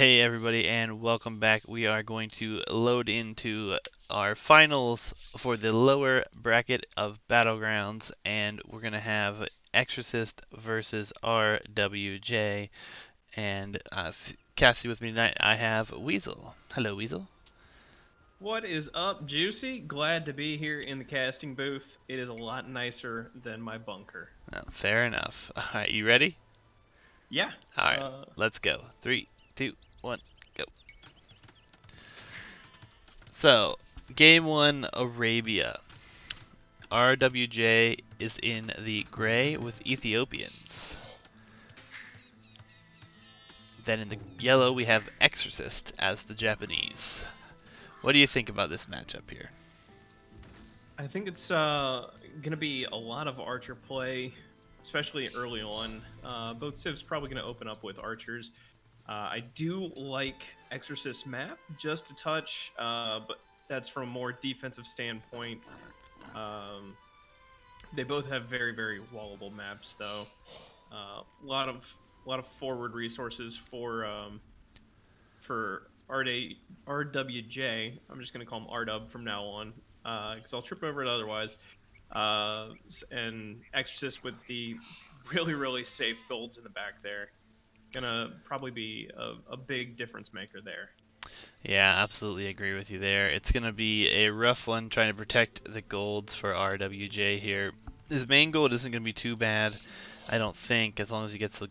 Hey everybody, and welcome back. We are going to load into our finals for the lower bracket of Battlegrounds, and we're going to have x0r6st versus Rwj. And casting with me tonight, I have Weasel. Hello, Weasel. What is up, Juicy? Glad to be here in the casting booth. It is a lot nicer than my bunker. Fair enough. Alright, you ready? Yeah. Alright, Uh, let's go. Three, two, one, go. So, game one, Arabia. Rwj is in the gray with Ethiopians. Then in the yellow we have x0r6st as the Japanese. What do you think about this matchup here? I think it's gonna be a lot of archer play, especially early on. Both civs probably gonna open up with archers. I do like Exorcist map just a touch, but that's from a more defensive standpoint. Um, they both have very wallable maps, though. A lot of forward resources for RWJ. I'm just gonna call him RW from now on, because I'll trip over it otherwise. And x0r6st with the really safe builds in the back there, gonna probably be a big difference maker there. Yeah, absolutely agree with you there. It's going to be a rough one trying to protect the golds for Rwj here. His main gold isn't going to be too bad, I don't think, as long as he gets the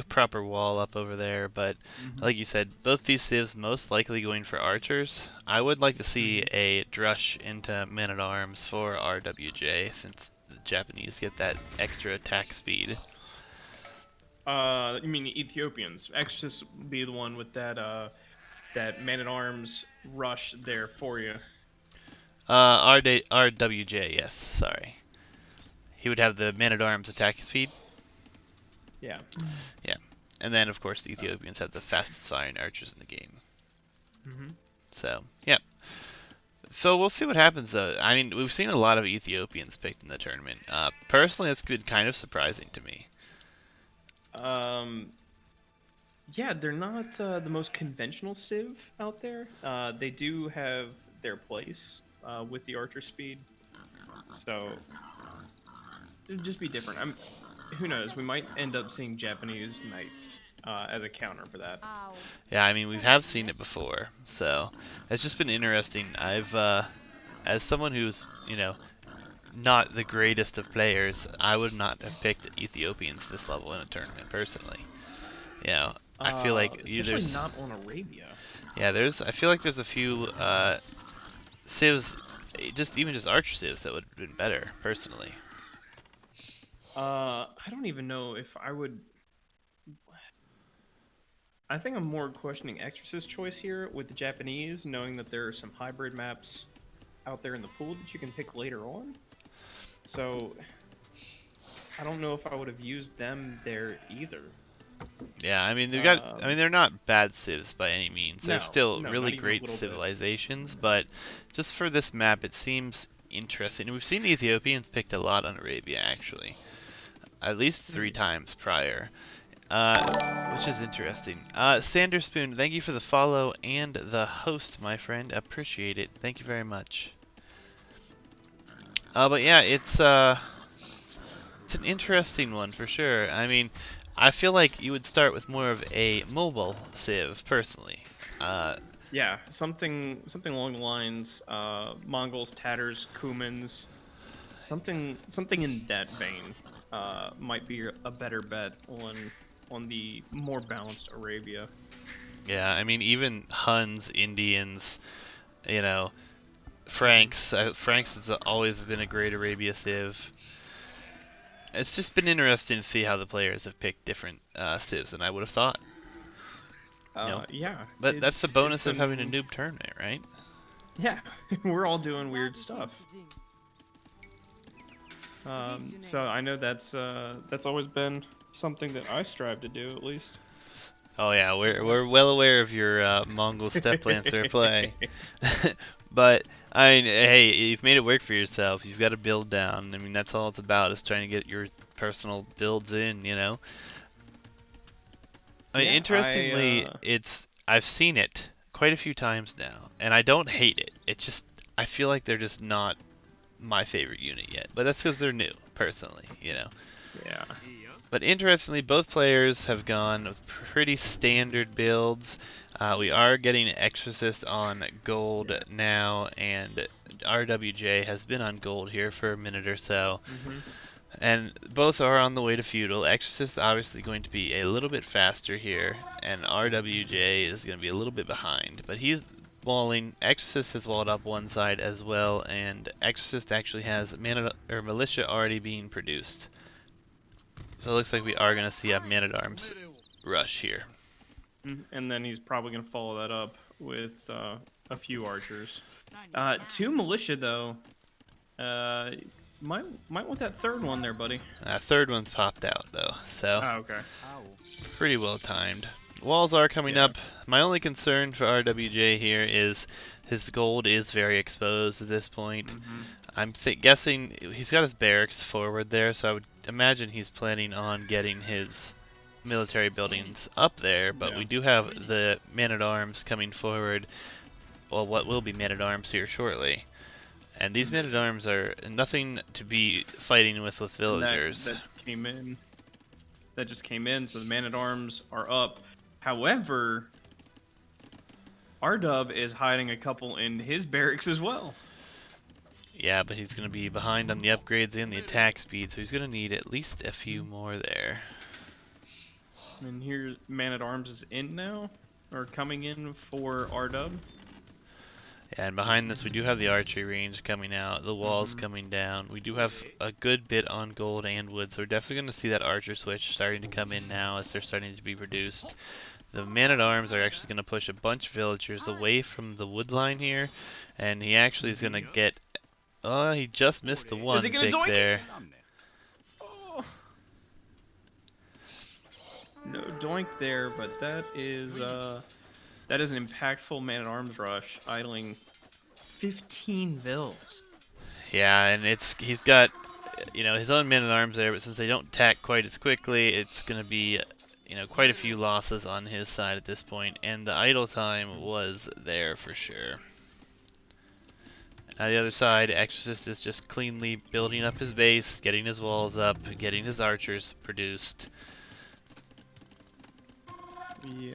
proper wall up over there. But Mm-hmm. like you said, both these civs most likely going for archers. I would like to see Mm-hmm. a drush into man-at-arms for Rwj since the Japanese get that extra attack speed. You mean the Ethiopians? X just be the one with that man at arms rush there for you. Rwj, yes, sorry. He would have the man-at-arms attack speed. Yeah. Yeah. And then, of course, the Ethiopians have the fastest firing archers in the game. Mm-hmm. So, yeah. So we'll see what happens, though. I mean, we've seen a lot of Ethiopians picked in the tournament. Personally, that's been kind of surprising to me. Um, Yeah, they're not the most conventional civ out there. They do have their place with the archer speed, so it'd just be different. Who knows? We might end up seeing Japanese knights as a counter for that. Yeah, I mean, we have seen it before, so it's just been interesting. As someone who's, not the greatest of players, I would not have picked Ethiopians this level in a tournament, personally. You know, I feel like Especially not on Arabia. I feel like there's a few civs, even just archer civs that would have been better, personally. I don't even know if I would. I think I'm more questioning Exorcist choice here with the Japanese, knowing that there are some hybrid maps out there in the pool that you can pick later on. So I don't know if I would have used them there either. Yeah, I mean Um, they're not bad civs by any means. They're no, still no, really not even a great little bit. civilizations, but just for this map, it seems interesting. We've seen the Ethiopians picked a lot on Arabia, actually, at least three Mm. times prior, which is interesting. Sanderspoon, thank you for the follow and the host, my friend. Appreciate it. Thank you very much. But yeah, it's an interesting one for sure. I mean, I feel like you would start with more of a mobile civ, personally. Uh, Yeah, something along the lines Mongols, Tatars, Cumans, something in that vein might be a better bet on the more balanced Arabia. yeah, I mean, even Huns, Indians, you know, Hmm. Franks. Franks has always been a great Arabia civ. It's just been interesting to see how the players have picked different civs than I would have thought. You know, Yeah, but that's the it's bonus of having a been noob tournament, right? yeah, we're all doing weird stuff. So I know that's always been something that I strive to do at least. Oh yeah, we're well aware of your Mongol Step Lancer play. But I mean, hey, you've made it work for yourself. You've got to build down. I mean, that's all it's about is trying to get your personal builds in. I mean, Yeah, interestingly, I've seen it quite a few times now, and I don't hate it. It's just I feel like they're just not my favorite unit yet, but that's because they're new, personally, you know. Yeah. But interestingly, both players have gone with pretty standard builds. We are getting Exorcist on gold now, and Rwj has been on gold here for a minute or so. And both are on the way to feudal. Exorcist obviously going to be a little bit faster here, and Rwj is going to be a little bit behind. But he's walling. Exorcist has walled up one side as well, and Exorcist actually has militia already being produced. So it looks like we are going to see a man-at-arms rush here. And then he's probably going to follow that up with a few archers. 2 militia, though. Might want that third one there, buddy. Third one's popped out, though, so Okay. pretty well timed. Walls are coming up. My only concern for Rwj here is his gold is very exposed at this point. I'm guessing he's got his barracks forward there, so I would imagine he's planning on getting his military buildings up there, but we do have the man-at-arms coming forward, well, what will be man-at-arms here shortly. And these men-at-arms are nothing to be fighting with villagers. That came in. That just came in, so the man-at-arms are up. However, R-Dub is hiding a couple in his barracks as well. Yeah, but he's going to be behind on the upgrades and the attack speed, so he's going to need at least a few more there. And here, man-at-arms is in now, or coming in for R-Dub. Yeah, and behind this we do have the archery range coming out, the walls coming down. We do have a good bit on gold and wood, so we're definitely going to see that archer switch starting to come in now as they're starting to be produced. The man-at-arms are actually going to push a bunch of villagers away from the wood line here, and he actually is going to get... Oh, he just missed the one pick there. Oh. No doink there, but that is an impactful man-at-arms rush, idling 15 vills. Yeah, and he's got, you know, his own man-at-arms there, but since they don't tack quite as quickly, it's going to be, you know, quite a few losses on his side at this point, and the idle time was there for sure. Now the other side, Exorcist is just cleanly building up his base, getting his walls up, getting his archers produced. Yeah.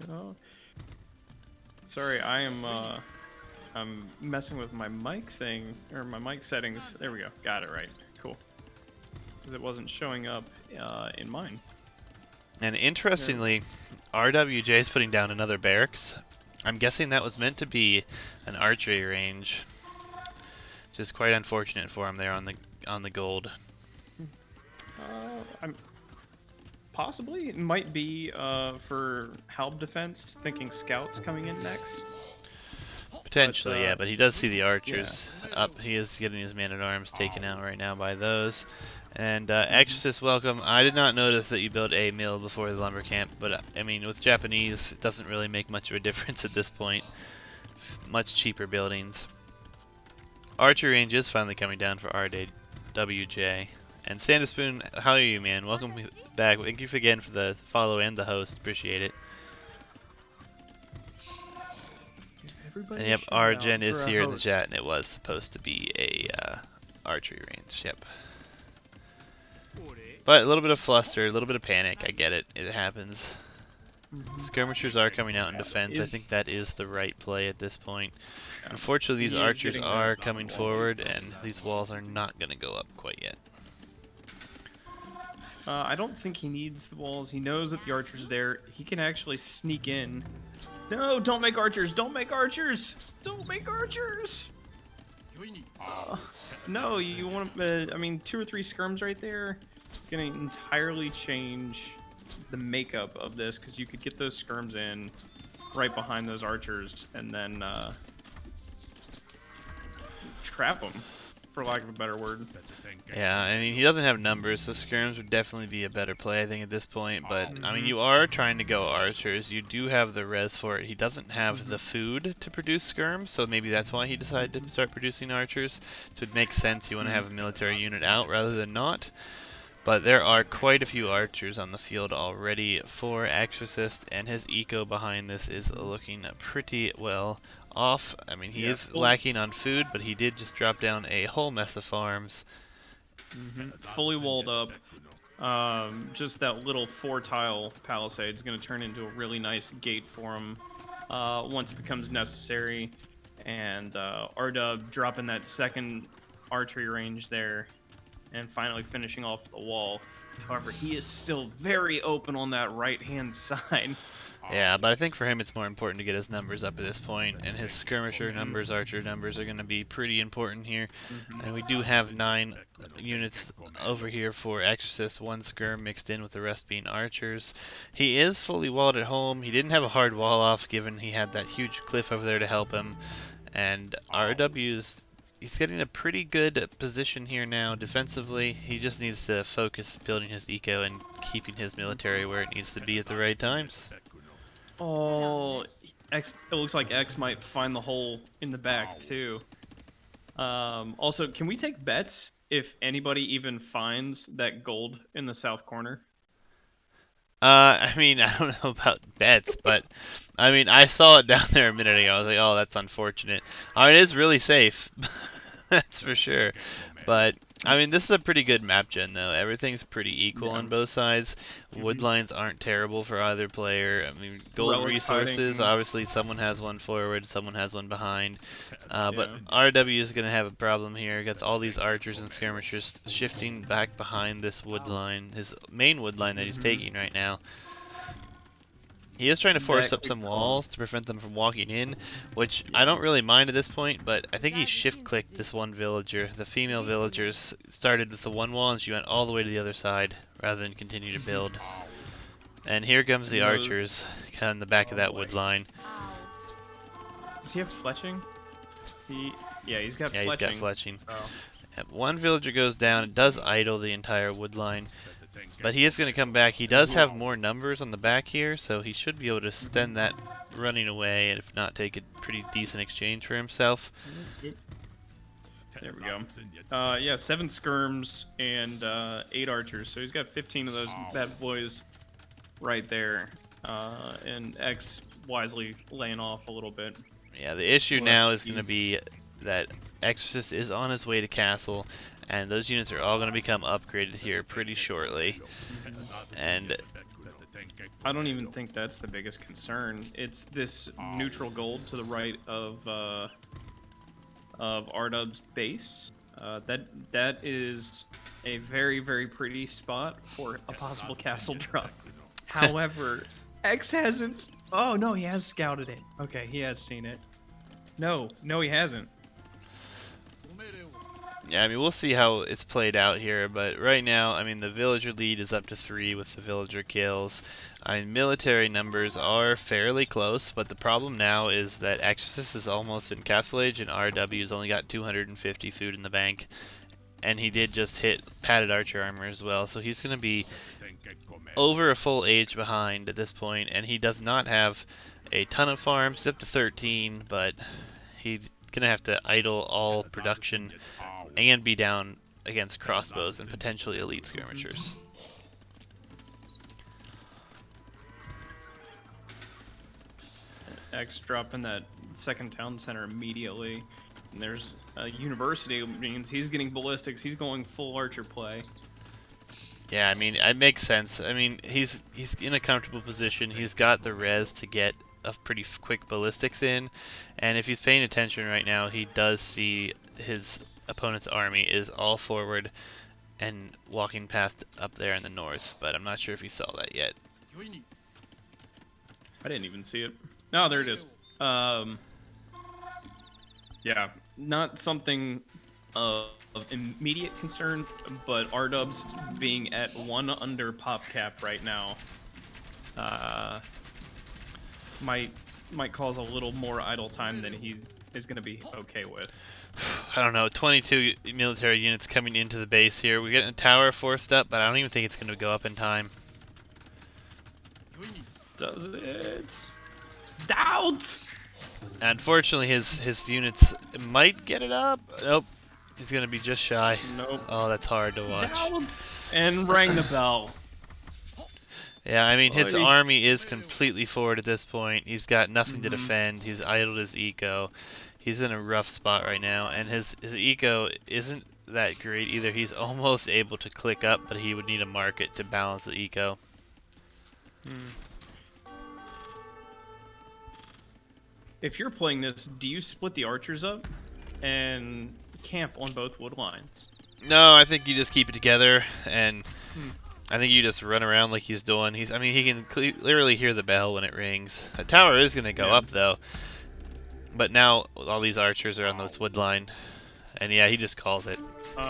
Sorry, I'm messing with my mic thing, or my mic settings. There we go. Got it right. Cool. Because it wasn't showing up in mine. And interestingly, Rwj is putting down another barracks. I'm guessing that was meant to be an archery range. Just quite unfortunate for him there on the gold. Possibly it might be for halb defense, thinking scouts coming in next. Potentially, yeah, but he does see the archers up. He is getting his man-at-arms taken out right now by those. And Exorcist, welcome. I did not notice that you built a mill before the lumber camp, but I mean, with Japanese, it doesn't really make much of a difference at this point. Much cheaper buildings. Archer range is finally coming down for Rwj. And Sandaspoon, how are you, man? Welcome back. Thank you again for the follow and the host. Appreciate it. And yep, Arjen is here in the chat, and it was supposed to be a archery range. Yep. But a little bit of fluster, a little bit of panic. I get it. It happens. Skirmishers are coming out in defense. I think that is the right play at this point. Unfortunately, these archers are coming forward, and these walls are not going to go up quite yet. I don't think he needs the walls. He knows that the archer's there. He can actually sneak in. No, don't make archers! Don't make archers! Don't make archers! No, you want I mean, 2 or 3 skirms right there. It's going to entirely change the makeup of this, because you could get those skirms in right behind those archers and then trap them, for lack of a better word. Yeah, I mean, he doesn't have numbers, so skirms would definitely be a better play, I think, at this point. But, I mean, you are trying to go archers. You do have the res for it. He doesn't have the food to produce skirms, so maybe that's why he decided to start producing archers. So it makes sense you want to have a military unit out rather than not. But there are quite a few archers on the field already for x0r6st, and his eco behind this is looking pretty well off. I mean, he is lacking on food, but he did just drop down a whole mess of farms. Fully walled up. Just that little 4-tile palisade is going to turn into a really nice gate for him once it becomes necessary. And Rdub dropping that second archery range there and finally finishing off the wall. However, he is still very open on that right-hand side. Yeah, but I think for him it's more important to get his numbers up at this point, and his skirmisher numbers, archer numbers are going to be pretty important here. And we do have 9 units over here for x0r6st, 1 skirm mixed in with the rest being archers. He is fully walled at home. He didn't have a hard wall off given he had that huge cliff over there to help him. And RW's, he's getting a pretty good position here now defensively. He just needs to focus building his eco and keeping his military where it needs to be at the right times. Oh, X, it looks like X might find the hole in the back, too. Also, can we take bets if anybody even finds that gold in the south corner? I mean, I don't know about bets, but I mean, I saw it down there a minute ago. I was like, oh, that's unfortunate. It is really safe. That's for sure. But I mean, this is a pretty good map gen though. Everything's pretty equal on both sides. Wood lines aren't terrible for either player. I mean, gold Relic resources, fighting. obviously someone has one forward, someone has one behind. But RW is going to have a problem here. Got all these archers and skirmishers shifting back behind this wood line, his main wood line that he's taking right now. He is trying to force up some walls to prevent them from walking in, which I don't really mind at this point, but I think he shift-clicked this one villager. The female villagers started with the one wall and she went all the way to the other side rather than continue to build. And here comes the archers kind of in the back of that wood line. Does he have fletching? Yeah, he's got fletching. Yeah, he's got fletching. Oh. One villager goes down. It does idle the entire wood line. But he is going to come back. He does have more numbers on the back here, so he should be able to stem that running away, and if not, take a pretty decent exchange for himself. There we go. Yeah, 7 skirms and 8 archers, so he's got 15 of those bad boys right there. And X wisely laying off a little bit. Yeah, the issue now is going to be that x0r6st is on his way to castle, and those units are all going to become upgraded here pretty shortly. And I don't even think that's the biggest concern. It's this neutral gold to the right of Rdub's base. That is a very, very pretty spot for a possible castle drop. However, X hasn't. Oh no, he has scouted it. Okay, he has seen it. No, he hasn't. yeah, I mean, we'll see how it's played out here, but right now, I mean, the villager lead is up to 3 with the villager kills. I mean, military numbers are fairly close, but the problem now is that x0r6st is almost in castle age, and RW's only got 250 food in the bank. And he did just hit padded archer armor as well, so he's going to be over a full age behind at this point, and he does not have a ton of farms. He's up to 13, but he's going to have to idle all production and be down against crossbows and potentially elite skirmishers. X dropping that second town center immediately. And there's a university, which means he's getting ballistics. He's going full archer play. Yeah, I mean, it makes sense. I mean, he's in a comfortable position. He's got the res to get a pretty quick ballistics in, and if he's paying attention right now, he does see his opponent's army is all forward and walking past up there in the north, but I'm not sure if he saw that yet. I didn't even see it. No, there it is. Yeah, not something of immediate concern, but R-Dubs being at 1 under pop cap right now might cause a little more idle time than he is going to be okay with. I don't know, 22 military units coming into the base here. We're getting a tower forced up, but I don't even think it's going to go up in time. Does it? Down! Unfortunately, his units might get it up. Nope. He's going to be just shy. Nope. Oh, that's hard to watch. Down! And rang the bell. Yeah, I mean, his Oy. army is completely forward at this point. He's got nothing to Mhm. defend. He's idled his eco. He's in a rough spot right now, and his eco isn't that great either. He's almost able to click up, but he would need a market to balance the eco. Hmm. If you're playing this, do you split the archers up and camp on both wood lines? No, I think you just keep it together, and Hmm. I think you just run around like he's doing. I mean, he can clearly hear the bell when it rings. The tower is gonna go Yeah. up though, but now all these archers are on this wood line, and yeah, he just calls it. Oh,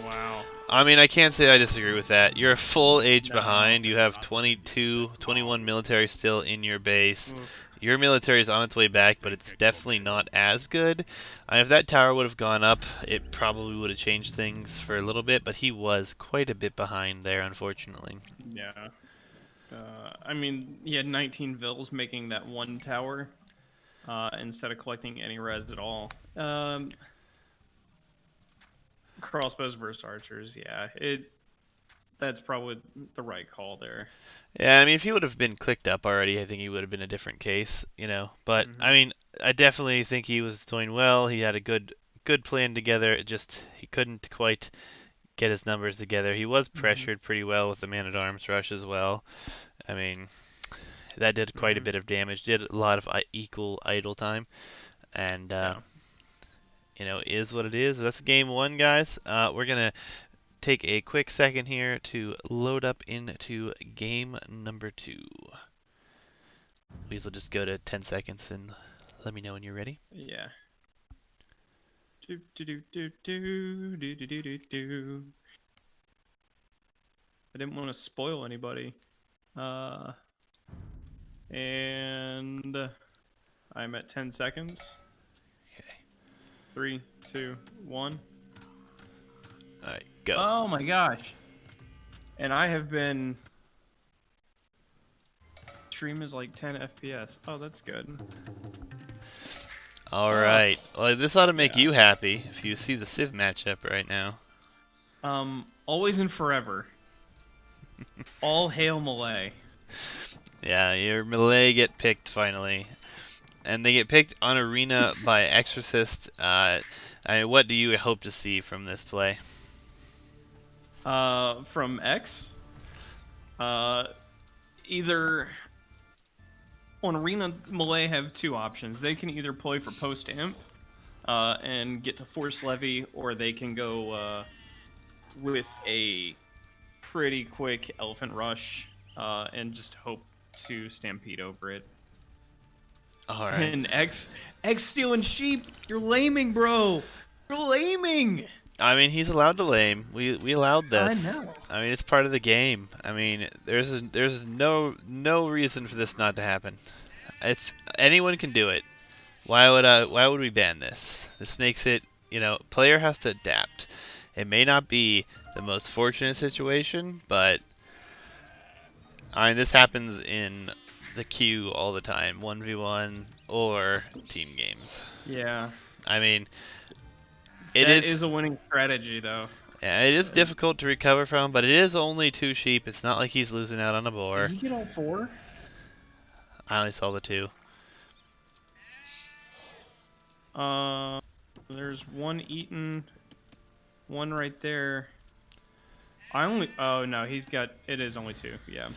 wow. I mean, I can't say I disagree with that. You're a full age No. behind. You have 22, 21 military still in your base. Oof. Your military is on its way back, but it's definitely not as good. And if that tower would have gone up, it probably would have changed things for a little bit, but he was quite a bit behind there, unfortunately. Yeah. I mean, he had 19 vills making that one tower instead of collecting any res at all. Crossbows versus archers, yeah. That's probably the right call there. Yeah, I mean, if he would have been clicked up already, I think he would have been a different case, you know. But I Hmm. mean, I definitely think he was doing well. He had a good plan together. It just he couldn't quite get his numbers together. He was Hmm. pressured pretty well with the man-at-arms rush as well. I mean, that did quite a Hmm. bit of damage. Did a lot of equal idle time, and Yeah. you know, is what it is. That's game one, guys. We're gonna take a quick second here to load up into game number two. Please will just go to 10 seconds and let me know when you're ready. Yeah. Do do do do do do do do do do. I didn't want to spoil anybody. Uh, and I'm at 10 seconds. Okay. 3, 2, 1. All right, go. Oh my gosh. And I have been stream is like 10 FPS. Oh, that's good. All Oh, right. Well, this ought to make yeah. you happy if you see the Civ matchup right now. Always and forever. All hail Malay. Yeah, your melee get picked finally, and they get picked on arena by x0r6st. I mean, what do you hope to see from this play? From X. Uh, either on Arena, Malay have two options. They can either play for post imp and get to force levy, or they can go with a pretty quick elephant rush and just hope to stampede over it. All right. And X stealing sheep. You're laming, bro. You're laming. I mean, he's allowed to lame. We allowed I this. know. I mean, it's part of the game. I mean, there's no reason for this not to happen. It's anyone can do it. Why would we ban this? This makes it, you know, player has to adapt. It may not be the most fortunate situation, but I mean, this happens in the queue all the time, 1v1 or team games. Yeah. I mean, it That is is a winning strategy, though. yeah, it is Uh, difficult to recover from, but it is only two sheep. It's not like he's losing out on a Did boar. he get all four? I only saw the two. Uh, there's one eaten, one right there. I only. Oh no, he's got. It is only two. Yeah.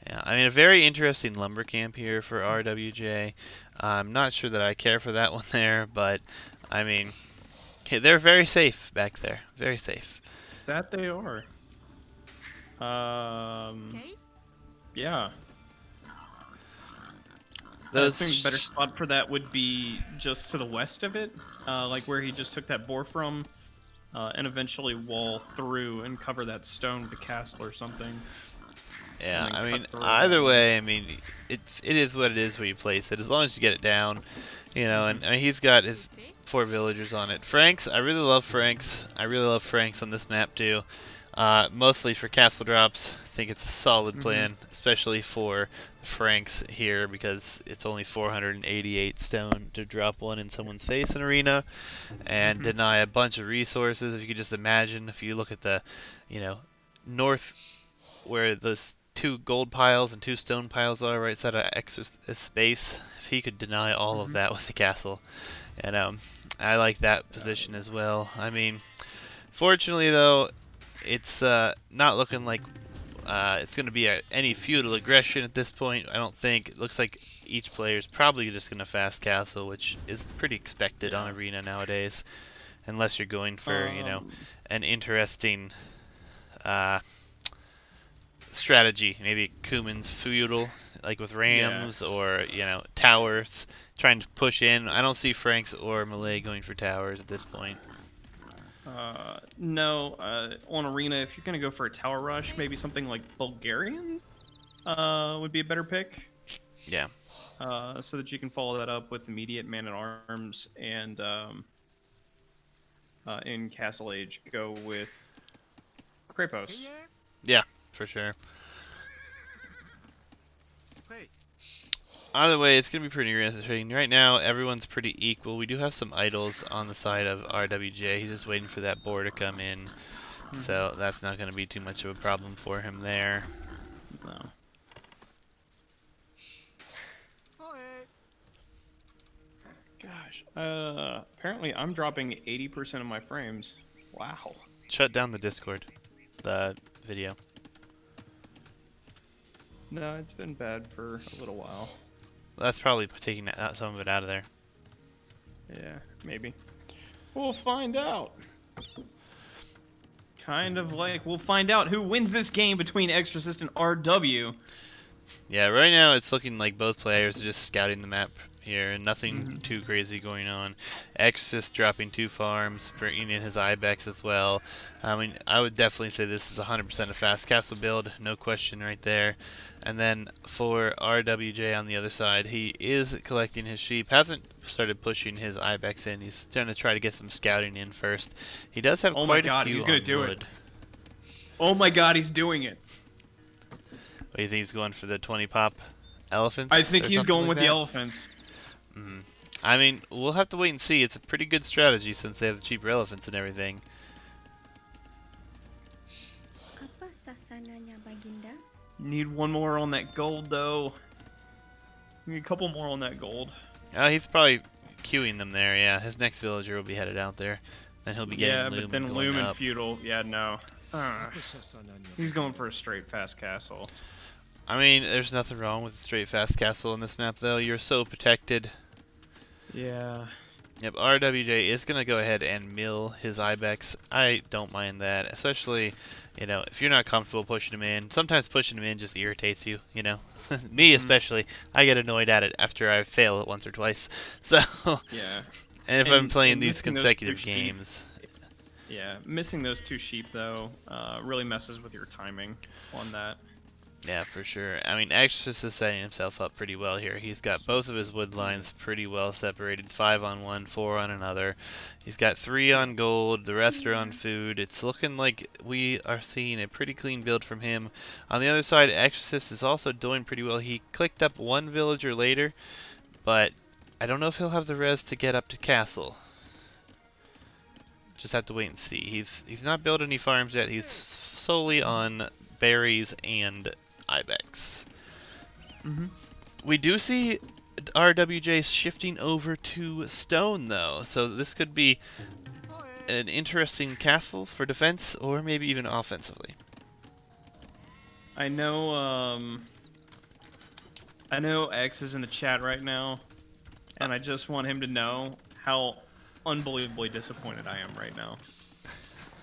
Yeah, I mean, a very interesting lumber camp here for Rwj. I'm not sure that I care for that one there, but I mean, okay, they're very safe back there. Very safe. That they are. Yeah. I think better Those, spot for that would be just to the west of it, like where he just took that boar from, and eventually wall through and cover that stone with a castle or something, and yeah, then I mean, cut through it that either way. way, I mean, it is what it is where you place it, as long as you get it down, you know. Hmm. And I mean, he's got his 4 villagers on it. Franks, I really love Franks. I really love Franks on this map too. Mostly for castle drops. I think it's a solid Hmm. plan, especially for Franks here because it's only 488 stone to drop one in someone's face in arena and Hmm. deny a bunch of resources. If you could just imagine, if you look at the, you know, north where those 2 gold piles and 2 stone piles are, right side of X's space. If he could deny all of that with the castle, and I like that position as well. I mean, fortunately though, it's not looking like it's going to be any feudal aggression at this point. I don't think. It looks like each player is probably just going to fast castle, which is pretty expected on Arena nowadays, unless you're going for an interesting strategy. Maybe Kuman's feudal, like with Rams, or towers, trying to push in. I don't see Franks or Malay going for towers at this point. No, on Arena, if you're going to go for a tower rush, maybe something like Bulgarian would be a better pick. Yeah. So that you can follow that up with immediate man-at-arms, and in Castle Age, go with Krapos. Yeah, for sure. Either way, it's going to be pretty interesting. Right now, everyone's pretty equal. We do have some idols on the side of Rwj. He's just waiting for that boar to come in. So that's not going to be too much of a problem for him there. No. Gosh. Apparently I'm dropping 80% of my frames. Wow. Shut down the Discord. The video. No, it's been bad for a little while. That's probably taking some of it out of there. Yeah, maybe. We'll find out. Kind of like we'll find out who wins this game between x0r6st and RW. Yeah, right now it's looking like both players are just scouting the map here, and nothing too crazy going on. x0r6st dropping 2 farms, bringing in his Ibex as well. I mean, I would definitely say this is 100% a fast castle build, no question right there. And then for Rwj on the other side, he is collecting his sheep, hasn't started pushing his Ibex in. He's going to try to get some scouting in first. He does have quite a few he's gonna on do wood. It. Oh my god, he's doing it. What do you think he's going for, the 20 pop elephants? I think he's going with the elephants. I mean, we'll have to wait and see. It's a pretty good strategy since they have the cheaper elephants and everything. Need one more on that gold, though. Need a couple more on that gold. He's probably queuing them there, yeah. His next villager will be headed out there. Then he'll be getting Loom, but then and Loom going and up. Feudal, yeah, no. He's going for a straight fast castle. I mean, there's nothing wrong with a straight fast castle in this map, though. You're so protected. Yeah. Yep, Rwj is going to go ahead and mill his Ibex. I don't mind that, especially, if you're not comfortable pushing him in. Sometimes pushing him in just irritates you, Me especially. I get annoyed at it after I fail it once or twice. So, yeah. And if I'm playing these consecutive games. Yeah, missing those 2 sheep, though, really messes with your timing on that. Yeah, for sure. I mean, x0r6st is setting himself up pretty well here. He's got both of his wood lines pretty well separated. 5 on one, 4 on another. He's got 3 on gold, the rest are on food. It's looking like we are seeing a pretty clean build from him. On the other side, x0r6st is also doing pretty well. He clicked up 1 villager later, but I don't know if he'll have the res to get up to castle. Just have to wait and see. He's not built any farms yet. He's solely on berries and Ibex. We do see Rwj shifting over to stone, though, so this could be an interesting castle for defense, or maybe even offensively. I know X is in the chat right now, and I just want him to know how unbelievably disappointed I am right now.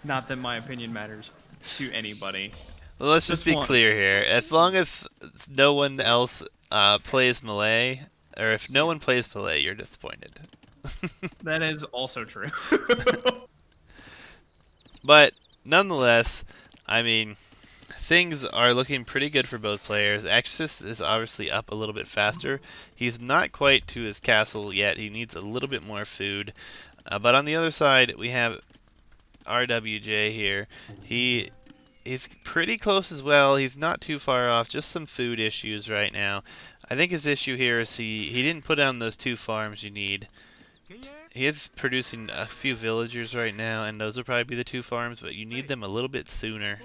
Not that my opinion matters to anybody. Well, let's just be clear here. As long as no one else plays Malay, or if no one plays Malay, you're disappointed. That is also true. But nonetheless, I mean, things are looking pretty good for both players. x0r6st is obviously up a little bit faster. He's not quite to his castle yet. He needs a little bit more food. But on the other side, we have Rwj here. He's pretty close as well. He's not too far off. Just some food issues right now. I think his issue here is he didn't put down those 2 farms you need. He is producing a few villagers right now, and those will probably be the 2 farms, but you need them a little bit sooner.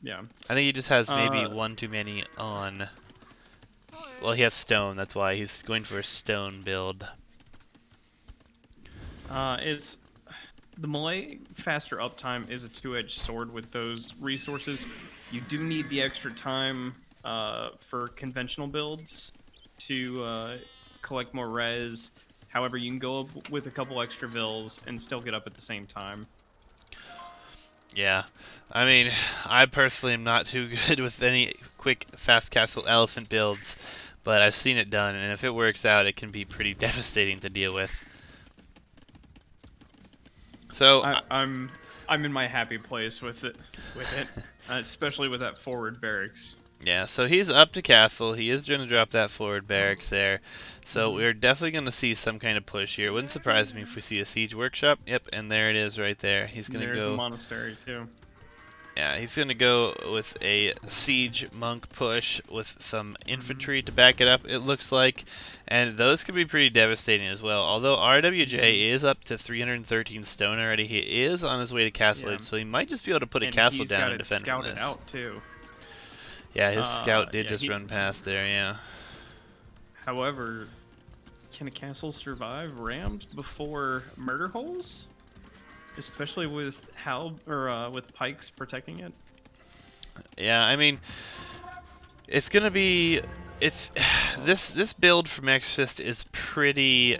Yeah. I think he just has maybe one too many on. Well, he has stone. That's why he's going for a stone build. It's the melee faster uptime is a two-edged sword with those resources. You do need the extra time for conventional builds to collect more res. However, you can go up with a couple extra vills and still get up at the same time. Yeah, I mean, I personally am not too good with any quick, fast castle elephant builds, but I've seen it done, and if it works out, it can be pretty devastating to deal with. So I'm in my happy place with it, especially with that forward barracks. yeah, so he's up to castle. He is going to drop that forward barracks there. So we're definitely going to see some kind of push here. It wouldn't surprise me if we see a siege workshop. Yep, and there it is right there. He's going to There's go. a monastery too. Yeah, he's going to go with a siege monk push with some infantry to back it up, it looks like. And those could be pretty devastating as well. Although Rwj is up to 313 stone already, he is on his way to Castle Age, so he might just be able to put a castle down and defend from this. Scouted out too. Yeah, his scout did just run past there, yeah. However, can a castle survive rams before murder holes? Especially with with pikes protecting it. Yeah, I mean, it's gonna be this build from x0r6st is pretty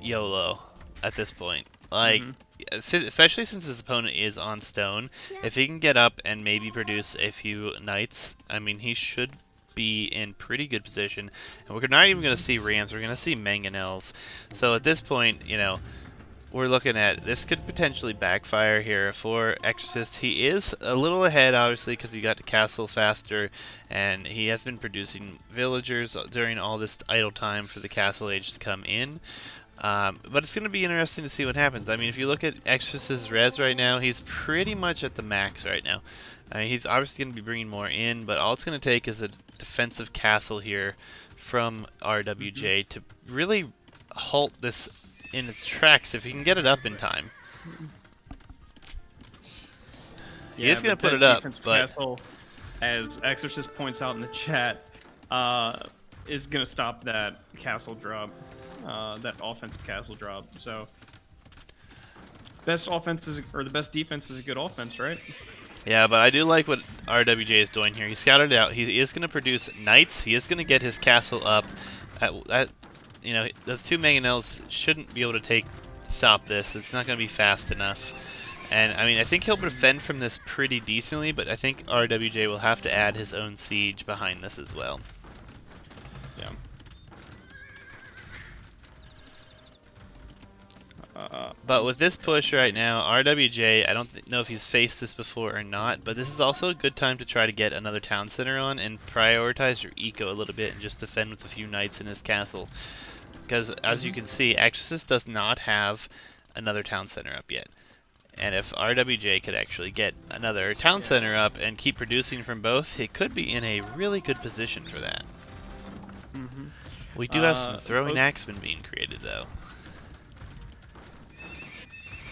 YOLO at this point. Like, especially since his opponent is on stone, if he can get up and maybe produce a few knights, I mean, he should be in pretty good position. And we're not even gonna see rams; we're gonna see mangonels. So at this point, you know, we're looking at this could potentially backfire here for x0r6st. He is a little ahead, obviously, because he got to castle faster, and he has been producing villagers during all this idle time for the castle age to come in. But it's going to be interesting to see what happens. I mean, if you look at x0r6st's res right now, he's pretty much at the max right now. I mean, he's obviously going to be bringing more in, but all it's going to take is a defensive castle here from Rwj to really halt this in its tracks if he can get it up in time. He is going to put it up, but castle, as x0r6st points out in the chat, is going to stop that castle drop, that offensive castle drop. So, best offense is, or the best defense is a good offense, right? Yeah, but I do like what Rwj is doing here. He scouted out. He is going to produce knights. He is going to get his castle up. You know, those two mangonels shouldn't be able to stop this. It's not going to be fast enough. And, I mean, I think he'll defend from this pretty decently, but I think Rwj will have to add his own siege behind this as well. Yeah. But with this push right now, Rwj, I don't know if he's faced this before or not, but this is also a good time to try to get another town center on and prioritize your eco a little bit and just defend with a few knights in his castle. Because, as you can see, x0r6st does not have another town center up yet. And if Rwj could actually get another town center up and keep producing from both, he could be in a really good position for that. We do have some throwing axemen being created, though.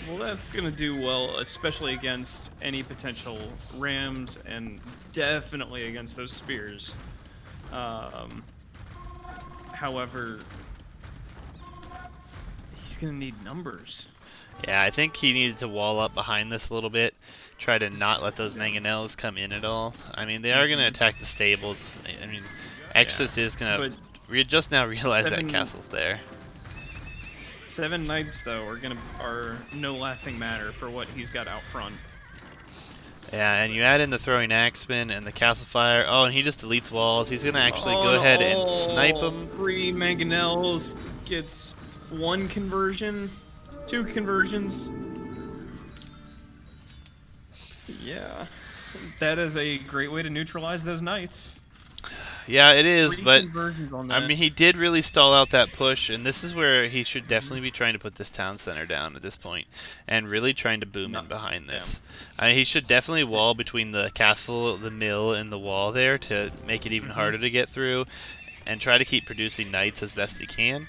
Well, that's going to do well, especially against any potential rams and definitely against those spears. However, he's going to need numbers. Yeah, I think he needed to wall up behind this a little bit, try to not let those mangonels come in at all. I mean, they are going to attack the stables. I mean, x0r6st is going to just now realize that castle's there. 7 knights though are no laughing matter for what he's got out front. Yeah, and you add in the throwing axemen and the castle fire. Oh, and he just deletes walls. He's gonna actually go ahead and snipe them. 3 mangonels gets 1 conversion, 2 conversions. Yeah, that is a great way to neutralize those knights. Yeah, it is, but I mean, he did really stall out that push, and this is where he should definitely be trying to put this town center down at this point, and really trying to boom in behind this. I mean, he should definitely wall between the castle, the mill, and the wall there to make it even harder to get through, and try to keep producing knights as best he can.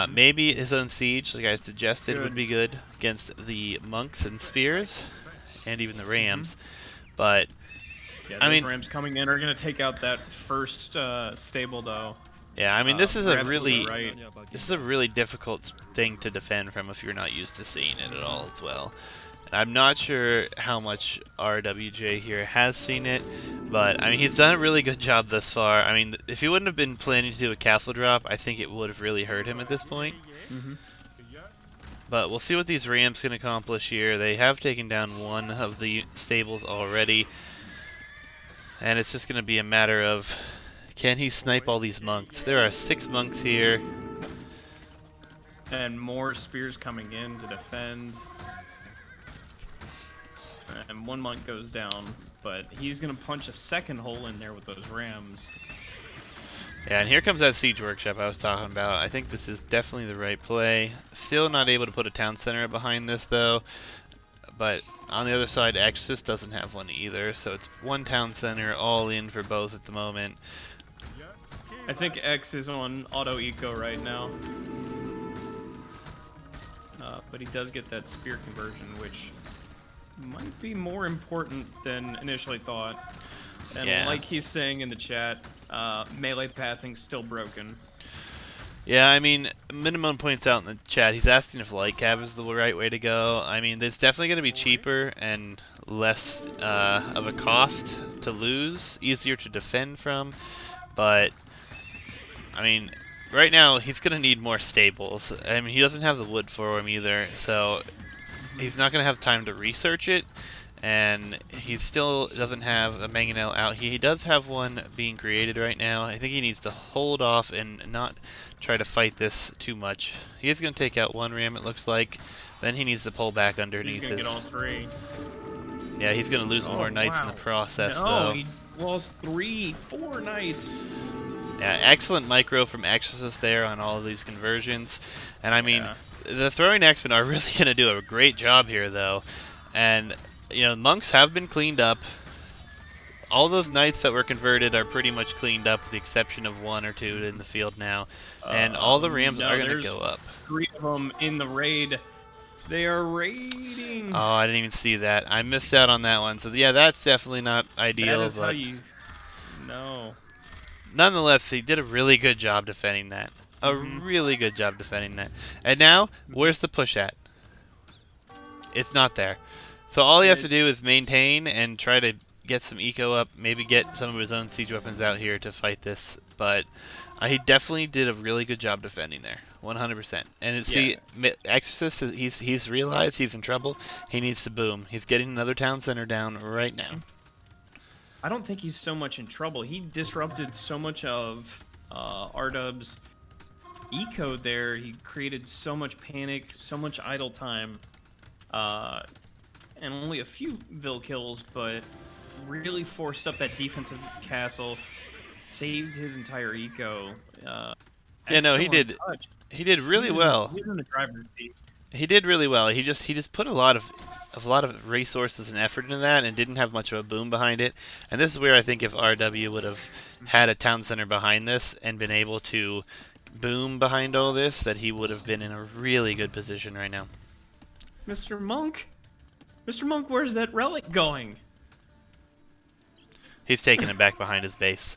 Maybe his own siege, like I suggested, would be good against the monks and spears, and even the rams, but Yeah, I those mean, rams coming in are gonna take out that first stable though. yeah, I mean this is You're a absolutely really right. difficult thing to defend from if you're not used to seeing it at all as well. And I'm not sure how much RWJ here has seen it, but I mean he's done a really good job thus far. I mean if he wouldn't have been planning to do a castle drop, I think it would have really hurt him at this point. But we'll see what these rams can accomplish here. They have taken down one of the stables already, and it's just going to be a matter of can he snipe all these monks. There are 6 monks here. And more spears coming in to defend. And one monk goes down, but he's gonna punch a second hole in there with those rams. Yeah, and here comes that siege workshop I was talking about. I think this is definitely the right play. Still not able to put a town center behind this though. But on the other side, x0r6st doesn't have one either, so it's one town center all in for both at the moment. I think X is on auto eco right now. But he does get that spear conversion, which might be more important than initially thought. And Yeah. like he's saying in the chat, melee pathing's still broken. Yeah, I mean, Minimum points out in the chat, he's asking if light cab is the right way to go. I mean, it's definitely going to be cheaper and less of a cost to lose, easier to defend from, but, I mean, right now he's going to need more stables. I mean, he doesn't have the wood for him either, so he's not going to have time to research it, and he still doesn't have a mangonel out. He does have one being created right now. I think he needs to hold off and not try to fight this too much. He is going to take out one ram, it looks like. Then he needs to pull back underneath He's gonna get all 3. Yeah, he's going to lose more knights in the process, though. He lost 4 knights. Yeah, excellent micro from x0r6st there on all of these conversions. And I mean, the throwing axemen are really going to do a great job here, though. And, you know, monks have been cleaned up. All those knights that were converted are pretty much cleaned up with the exception of 1 or 2 in the field now. And all the rams are going to go up. 3 of them in the raid. They are raiding. Oh, I didn't even see that. I missed out on that one. So yeah, that's definitely not ideal. That is but how you... No. Nonetheless, he did a really good job defending that. A really good job defending that. And now, where's the push at? It's not there. So all he has to do is maintain and try to get some eco up, maybe get some of his own siege weapons out here to fight this. But he definitely did a really good job defending there, 100%. And see, x0r6st, he's realized he's in trouble. He needs to boom. He's getting another town center down right now. I don't think he's so much in trouble. He disrupted so much of R-Dub's eco there. He created so much panic, so much idle time, and only a few Vil kills, but really forced up that defensive castle, saved his entire eco. Yeah, no, he did. He did really well. He's in the driver's seat. He did really well. He just put a lot of resources and effort into that, and didn't have much of a boom behind it. And this is where I think if RW would have had a town center behind this and been able to boom behind all this, that he would have been in a really good position right now. Mr. Monk, where's that relic going? He's taking it back behind his base.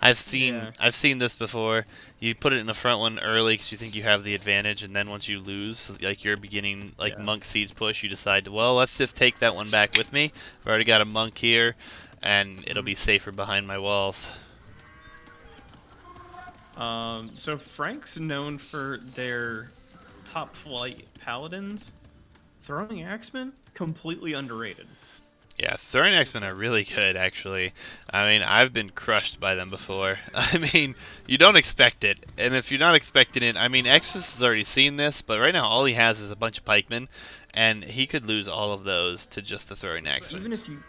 I've seen this before. You put it in the front one early because you think you have the advantage, and then once you lose, like your beginning monk siege push, you decide, well, let's just take that one back with me. I've already got a monk here, and it'll be safer behind my walls. So Frank's known for their top flight paladins. Throwing axemen, completely underrated. Yeah, throwing axemen are really good, actually. I mean, I've been crushed by them before. I mean, you don't expect it. And if you're not expecting it, I mean, x0r6st has already seen this, but right now all he has is a bunch of pikemen, and he could lose all of those to just the throwing axemen. Even if you...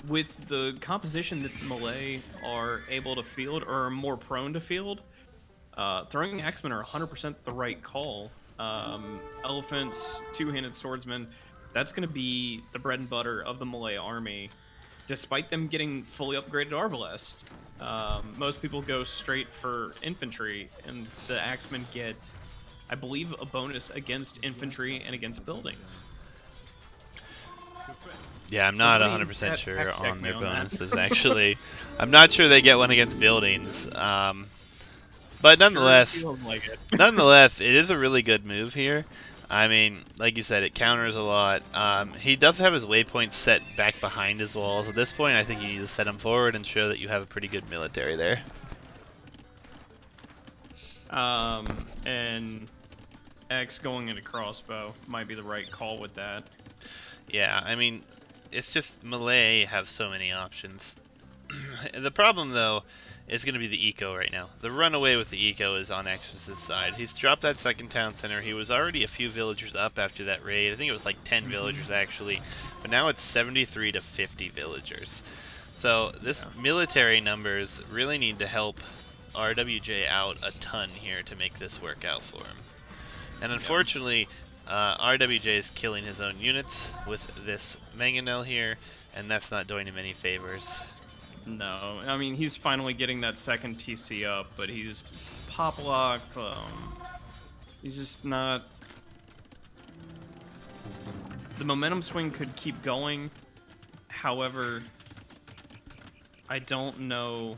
With the composition that the melee are able to field, or are more prone to field, throwing axemen are 100% the right call. Elephants, two-handed swordsmen... That's going to be the bread and butter of the melee army, despite them getting fully upgraded arbalest. Most people go straight for infantry, and the axemen get, I believe, a bonus against infantry and against buildings. Yeah, I'm So not what do you 100% sure fact check on me their on that? bonuses, actually. I'm not sure they get one against buildings. But Sure nonetheless, feels like it. nonetheless, it is a really good move here. I mean, like you said, it counters a lot. He does have his waypoints set back behind his walls. At this point, I think you need to set him forward and show that you have a pretty good military there. And X going into crossbow might be the right call with that. Yeah, I mean, it's just melee have so many options. The problem, though, is going to be the eco right now. The runaway with the eco is on Exodus' side. He's dropped that second town center. He was already a few villagers up after that raid. I think it was like 10 villagers, actually. But now it's 73 to 50 villagers. So this military numbers really need to help Rwj out a ton here to make this work out for him. And unfortunately, Rwj is killing his own units with this mangonel here, and that's not doing him any favors. No, I mean he's finally getting that second TC up, but he's pop locked. He's just not. The momentum swing could keep going. However, I don't know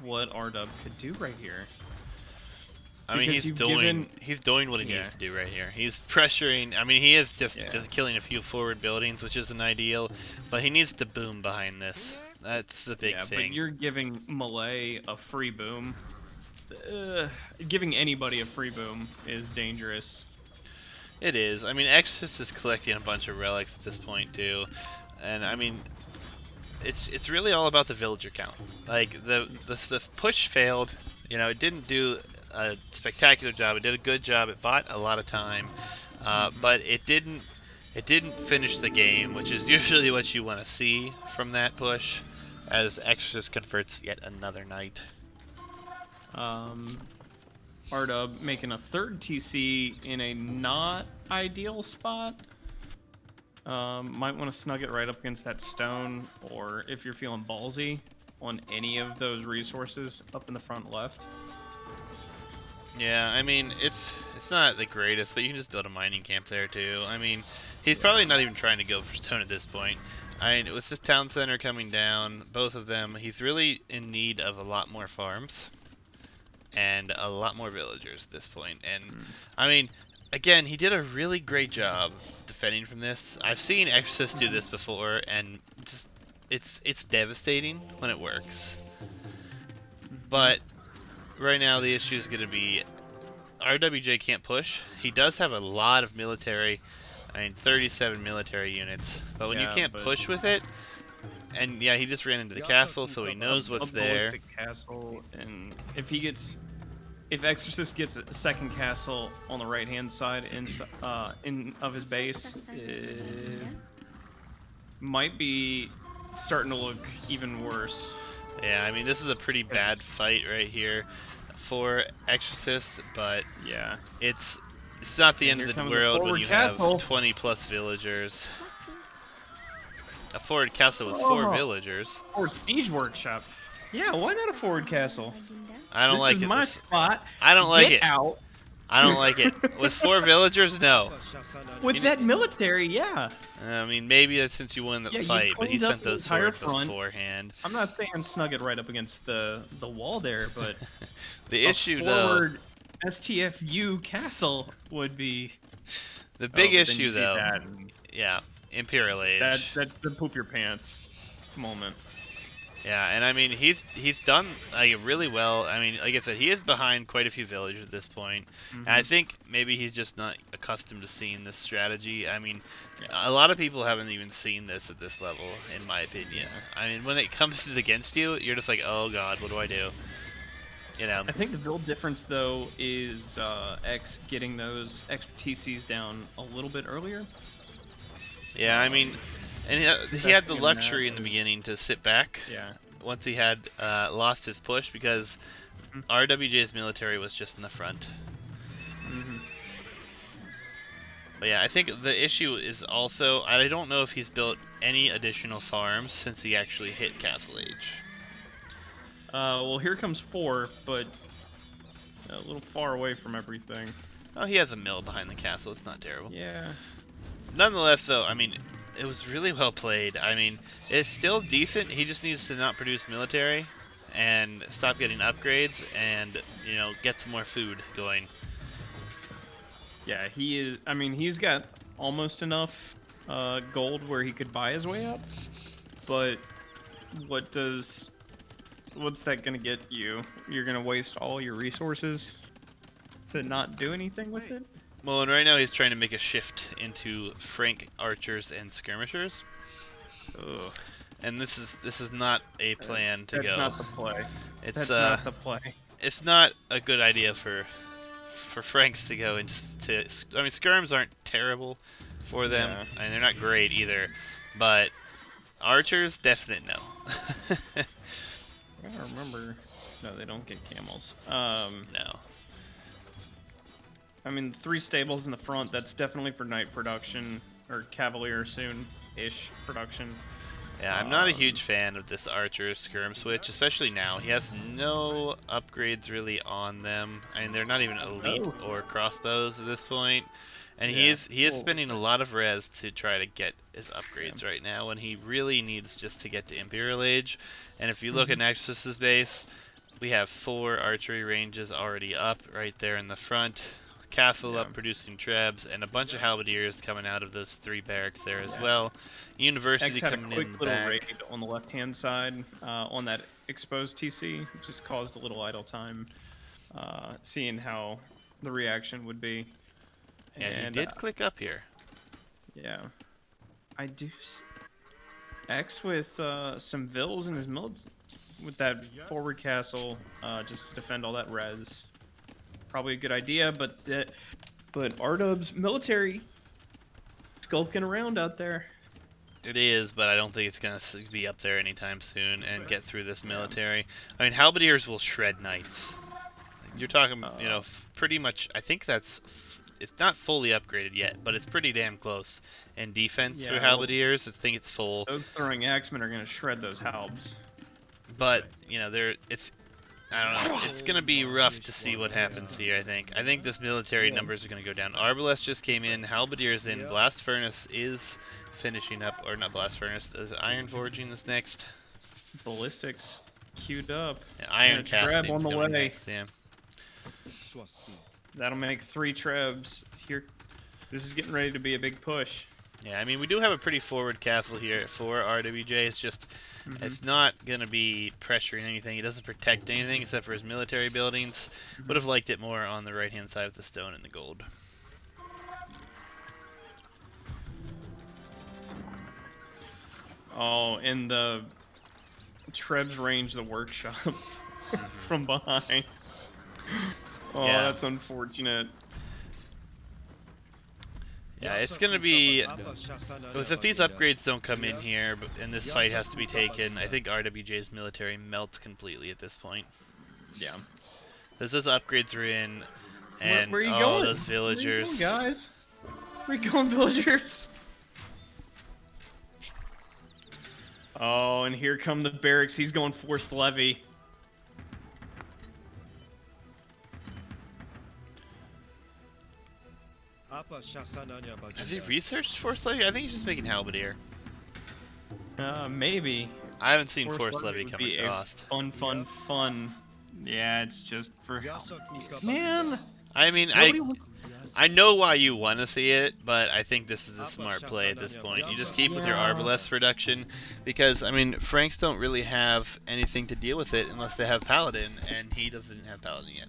what RW could do right here. I mean, he's doing what he needs to do right here. He's pressuring. I mean, he is just killing a few forward buildings, which isn't ideal, but he needs to boom behind this. That's the big thing. But you're giving Malay a free boom. Giving anybody a free boom is dangerous. It is. I mean, Exodus is collecting a bunch of relics at this point too, and I mean, it's really all about the villager count. Like the push failed. You know, it didn't do a spectacular job. It did a good job. It bought a lot of time, but it didn't finish the game, which is usually what you want to see from that push, as Exorcist converts yet another knight. Ardub making a third TC in a not ideal spot. Might want to snug it right up against that stone, or if you're feeling ballsy, on any of those resources up in the front left. Yeah, I mean, it's not the greatest, but you can just build a mining camp there too. I mean, he's probably not even trying to go for stone at this point. I mean, with this town center coming down, both of them, he's really in need of a lot more farms and a lot more villagers at this point. And I mean, again, he did a really great job defending from this. I've seen Exorcist do this before, and just it's devastating when it works. But right now the issue is going to be Rwj can't push. He does have a lot of military. I mean, 37 military units. But when you can't push with it, and yeah, he just ran into the castle, so he knows what's there. The castle, and if Exorcist gets a second castle on the right-hand side of his base, it might be starting to look even worse. Yeah, I mean, this is a pretty bad fight right here for Exorcist, but yeah, it's not the end of the world when you have 20 plus villagers. A forward castle with 4 villagers. Forward siege workshop. Yeah, why not a forward castle? I don't like it. This is my spot. I don't like it. Get out. I don't like it. With 4 villagers, no. With that military, yeah. I mean, maybe that's since you won that fight, but he sent those forward beforehand. I'm not saying snug it right up against the wall there, but the issue, though, STFU castle would be the big issue, though. Yeah, Imperial Age. That's the poop your pants moment. Yeah, and I mean, he's done really well. I mean, like I said, he is behind quite a few villagers at this point. And I think maybe he's just not accustomed to seeing this strategy. I mean, a lot of people haven't even seen this at this level, in my opinion. I mean, when it comes against you, you're just like, oh god, what do I do? You know. I think the build difference, though, is X getting those extra TCs down a little bit earlier. Yeah, I mean, and he had the luxury in the beginning to sit back. Yeah. Once he had lost his push, because Rwj's military was just in the front. But yeah, I think the issue is also, I don't know if he's built any additional farms since he actually hit Castle Age. Well, here comes 4, but a little far away from everything. Oh, he has a mill behind the castle. It's not terrible. Yeah. Nonetheless, though, I mean, It was really well played. I mean, it's still decent. He just needs to not produce military and stop getting upgrades and, you know, get some more food going. Yeah, he is. I mean, he's got almost enough gold where he could buy his way up. But what's that gonna get you? You're gonna waste all your resources to not do anything with it? Well, and right now he's trying to make a shift into Frank archers and skirmishers. Ugh. And this is not a plan to go. That's not the play. It's That's not the play. It's not a good idea for Franks to go into. I mean, skirms aren't terrible for them, Yeah. and they're not great either. But archers, definite no. I gotta remember. No, they don't get camels. No. I mean, 3 stables in the front. That's definitely for night production or cavalier soon-ish production. Yeah, I'm not a huge fan of this archer skirm switch, especially now. He has no upgrades really on them. I mean, they're not even elite or crossbows at this point. And Yeah. he is spending a lot of res to try to get his upgrades right now, when he really needs just to get to Imperial Age. And if you look at Nexus's base, we have 4 archery ranges already up right there in the front. Castle up producing trebs, and a bunch of halberdiers coming out of those 3 barracks there as well. University X had a coming quick in the little back. raid on the left-hand side on that exposed TC, just caused a little idle time, seeing how the reaction would be. Yeah, And, he did click up here. Yeah, I do. X with some vills in his with that forward castle, just to defend all that res. Probably a good idea, but R-Dub's military skulking around out there. It is, but I don't think it's going to be up there anytime soon and get through this military. I mean, halberdiers will shred knights. You're talking, you know, pretty much. I think it's not fully upgraded yet, but it's pretty damn close. And defense for halberdiers, I think it's full. Those throwing axemen are going to shred those halbs. But you know, I don't know. It's gonna be rough to see what happens here. I think this military numbers are gonna go down. Arbalest just came in. Halberdiers in. Blast Furnace is finishing up, or not Blast Furnace. Is Iron Forging this next? Ballistics queued up. Yeah, Iron Casting on the way. next. Yeah. That'll make 3 trebs here. This is getting ready to be a big push. Yeah, I mean, we do have a pretty forward castle here for RWJ. It's just, it's not going to be pressuring anything. It doesn't protect anything except for his military buildings. Would have liked it more on the right-hand side with the stone and the gold. Oh, and the trebs range the workshop from behind. Oh, Yeah. that's unfortunate. Yeah, it's going to be, if these upgrades don't come in here and this fight has to be taken, I think RWJ's military melts completely at this point. Yeah. Because those upgrades are in, and where are you going? those villagers. Where you going, guys? Where you going, villagers? Oh, and here come the barracks. He's going forced levy. Has he researched Force Levy? I think he's just making Halberdier. Maybe. I haven't seen Force Force Levy Levy would come be across. Fun. Yeah, it's just for... Man! I mean, I know why you want to see it, but I think this is a smart play at this point. You just keep with your Arbalest reduction, because, I mean, Franks don't really have anything to deal with it unless they have Paladin, and he doesn't have Paladin yet.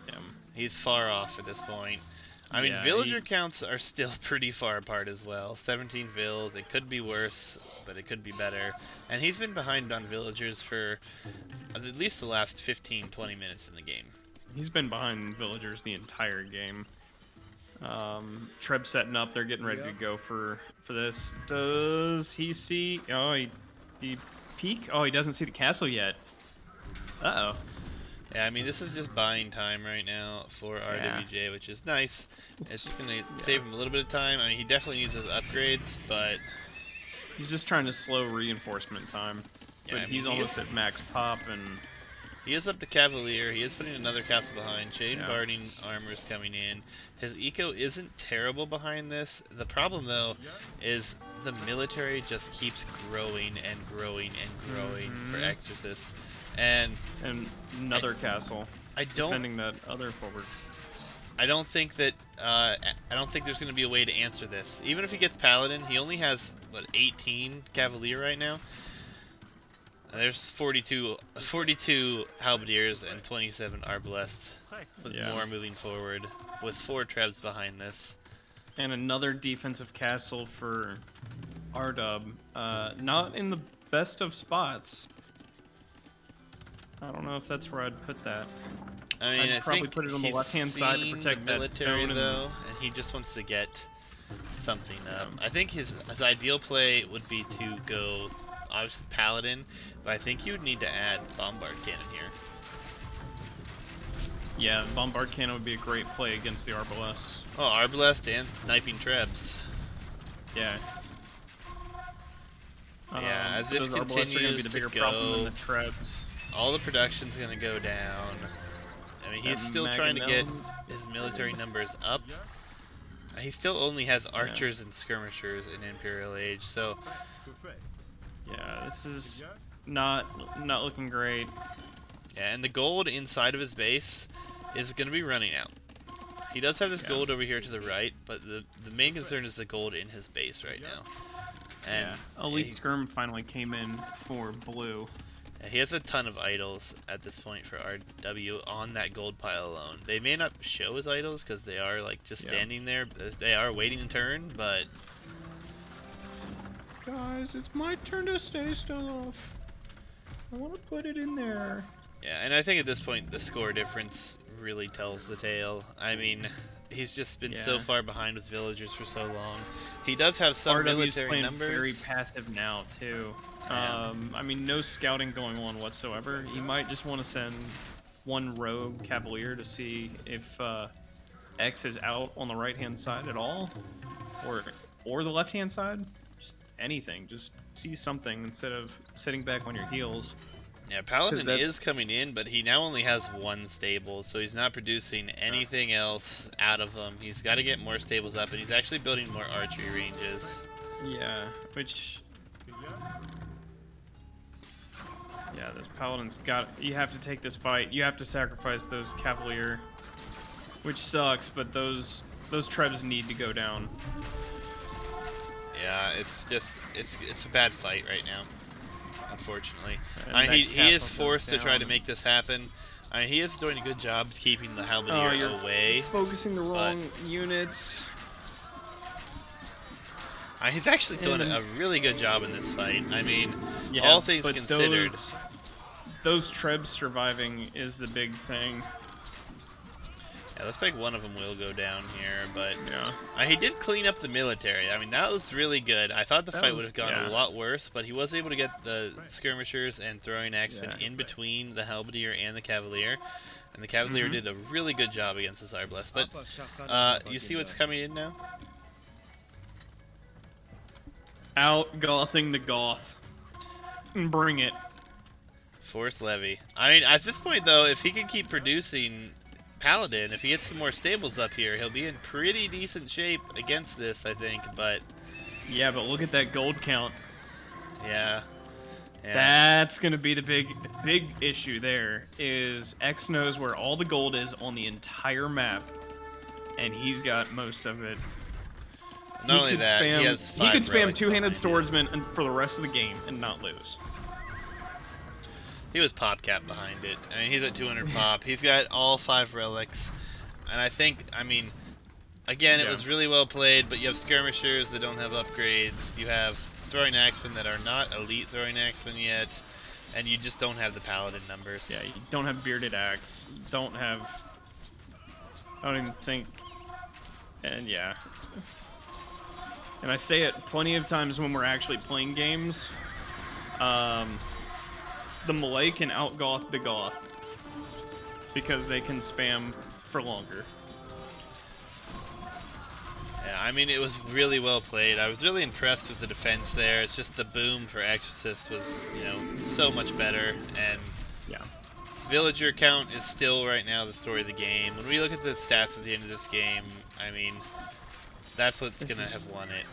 Yeah. He's far off at this point. I mean, Yeah, villager counts are still pretty far apart as well. 17 vills, it could be worse, but it could be better. And he's been behind on villagers for at least the last 15-20 minutes in the game. He's been behind villagers the entire game. Treb setting up, they're getting ready to go for this. Does he see... Oh, he peek? Oh, he doesn't see the castle yet. Uh-oh. Yeah, I mean, this is just buying time right now for RWJ, which is nice. It's just going to save him a little bit of time. I mean, he definitely needs his upgrades, but... He's just trying to slow reinforcement time. Yeah, But I mean, he's almost at max pop, and... He is up to Cavalier. He is putting another castle behind. Chain Yeah. Barding armor is coming in. His eco isn't terrible behind this. The problem, though, is the military just keeps growing and growing and growing for Exorcists. And another castle I don't defending that other forward. I don't think that I don't think there's going to be a way to answer this. Even if he gets Paladin, he only has what 18 Cavalier right now. There's 42 Halberdiers and 27 Arbalests, with more moving forward, with 4 Trebs behind this. And another defensive castle for R-Dub. Not in the best of spots. I don't know if that's where I'd put that. I mean, I'd probably put it on the left-hand side to protect the military that stone though, and he just wants to get something up. Yeah. I think his ideal play would be to go obviously Paladin, but I think you would need to add Bombard Cannon here. Yeah, Bombard Cannon would be a great play against the Arbalest. Oh, Arbalest and Sniping Trebs. Yeah. Yeah, as this those Arbalests are gonna be continues the to bigger problem than go, the Trebs. all the production's gonna go down. I mean, he's still trying to get his military numbers up. He still only has archers and skirmishers in Imperial Age, so yeah, this is not looking great. yeah, and the gold inside of his base is going to be running out. He does have this gold over here to the right, but the main concern is the gold in his base right now. And Elite Skirm finally came in for blue. he has a ton of idols at this point for RW on that gold pile alone. They may not show his idols because they are like just standing there. They are waiting in turn, but guys, it's my turn to stay stuff. I want to put it in there. yeah, and I think at this point the score difference really tells the tale. I mean, he's just been so far behind with villagers for so long. He does have some RW's military playing numbers. Very passive now too. I mean, no scouting going on whatsoever. He might just want to send one rogue cavalier to see if X is out on the right-hand side at all, or the left-hand side. Just anything. Just see something instead of sitting back on your heels. Yeah, Paladin is coming in, but he now only has 1 stable, so he's not producing anything else out of them. He's got to get more stables up, and he's actually building more archery ranges. Yeah, which... yeah, this Paladin's got... You have to take this fight. You have to sacrifice those Cavalier, which sucks, but those Trebs need to go down. Yeah, it's just... It's a bad fight right now, unfortunately. He is forced to try to make this happen. I mean, he is doing a good job keeping the Halberdier away. Focusing the wrong units. He's actually doing a really good job in this fight. I mean, all things considered. Those Trebs surviving is the big thing. Yeah, looks like one of them will go down here, but he did clean up the military. I mean, that was really good. I thought the fight would have gone a lot worse, but he was able to get the skirmishers and throwing axemen in between the Halberdier and the Cavalier. And the Cavalier did a really good job against this Arbalest. But you see what's coming in now? Out-gothing the goth. Bring it. Forced levy. I mean, at this point, though, if he can keep producing Paladin, if he gets some more stables up here, he'll be in pretty decent shape against this, I think, but... yeah, but look at that gold count. Yeah. That's gonna be the big issue there, is X knows where all the gold is on the entire map, and he's got most of it. Not only that, he has 5 he could spam relics two-handed behind swordsman for the rest of the game and not lose. He was pop cap behind it. I mean, he's at 200 pop. He's got all 5 relics. And I think, I mean, again, it was really well played, but you have skirmishers that don't have upgrades. You have throwing axemen that are not elite throwing axemen yet. And you just don't have the paladin numbers. Yeah, you don't have bearded axe. You don't have... I don't even think... and yeah. And I say it plenty of times when we're actually playing games. The Malay can out-goth the goth because they can spam for longer. Yeah, I mean, it was really well played. I was really impressed with the defense there. It's just the boom for Exorcist was, you know, so much better. And villager count is still right now the story of the game. When we look at the stats at the end of this game, I mean, that's what's gonna have won it.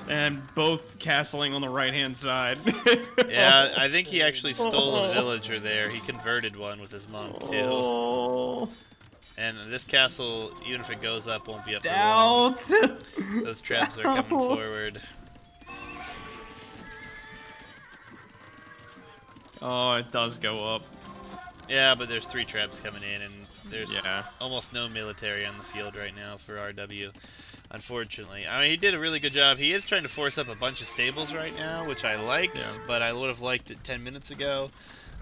And both castling on the right-hand side. Yeah, I think he actually stole a villager there. He converted one with his monk too. Oh. And this castle, even if it goes up, won't be up for long. Doubt. Those trebs are coming forward. Oh, it does go up. Yeah, but there's 3 trebs coming in, and there's Yeah. almost no military on the field right now for RW. Unfortunately, I mean, he did a really good job. He is trying to force up a bunch of stables right now, which I like, but I would have liked it 10 minutes ago.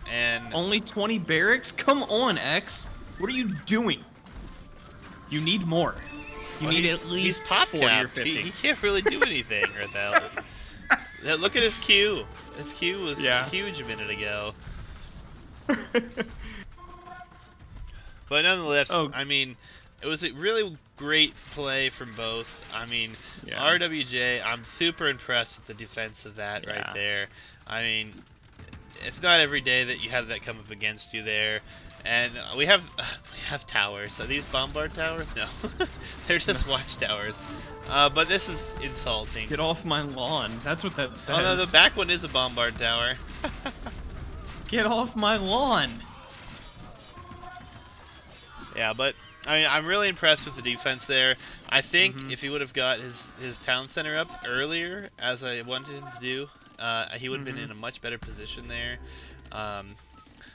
And only 20 barracks? Come on, X. What are you doing? You need more. You need at least he's pop 40 or capped. 50. He can't really do anything right now. Look at his Q. His Q was huge a minute ago. But nonetheless, I mean, it was a really great play from both. I mean, Rwj, I'm super impressed with the defense of that right there. I mean, it's not every day that you have that come up against you there. And we have towers. Are these bombard towers? No. They're just watchtowers. But this is insulting. Get off my lawn. That's what that says. Oh no, the back one is a bombard tower. Get off my lawn. Yeah, but I mean, I'm really impressed with the defense there. I think if he would have got his town center up earlier, as I wanted him to do, he would have been in a much better position there.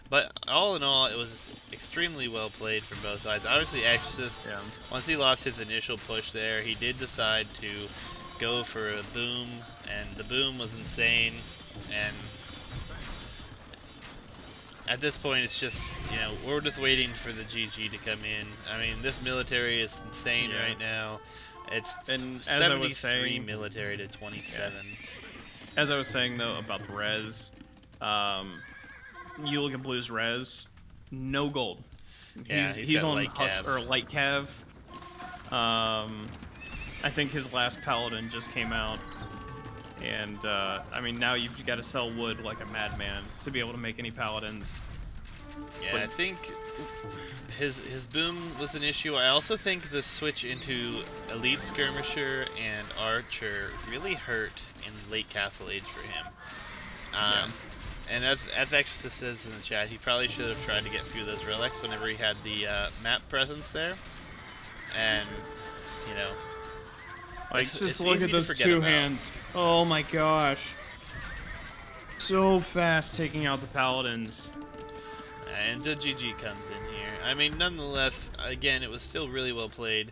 But all in all, it was extremely well played from both sides. Obviously, x0r6st, once he lost his initial push there, he did decide to go for a boom, and the boom was insane. And at this point, it's just, you know, we're just waiting for the GG to come in. I mean, this military is insane right now. It's 73 military to 27. As I was saying, though, about the res, you look at Blue's res, no gold. Yeah, he's on light cav. I think his last paladin just came out, and I mean, now you've got to sell wood like a madman to be able to make any paladins. Yeah, I think his boom was an issue. I also think the switch into elite skirmisher and archer really hurt in late castle age for him. And as x0r6st says in the chat, he probably should have tried to get through those relics whenever he had the map presence there. And, you know, like, just look at those 2 hands. Oh my gosh. So fast taking out the paladins. And the GG comes in here. I mean, nonetheless, again, it was still really well played.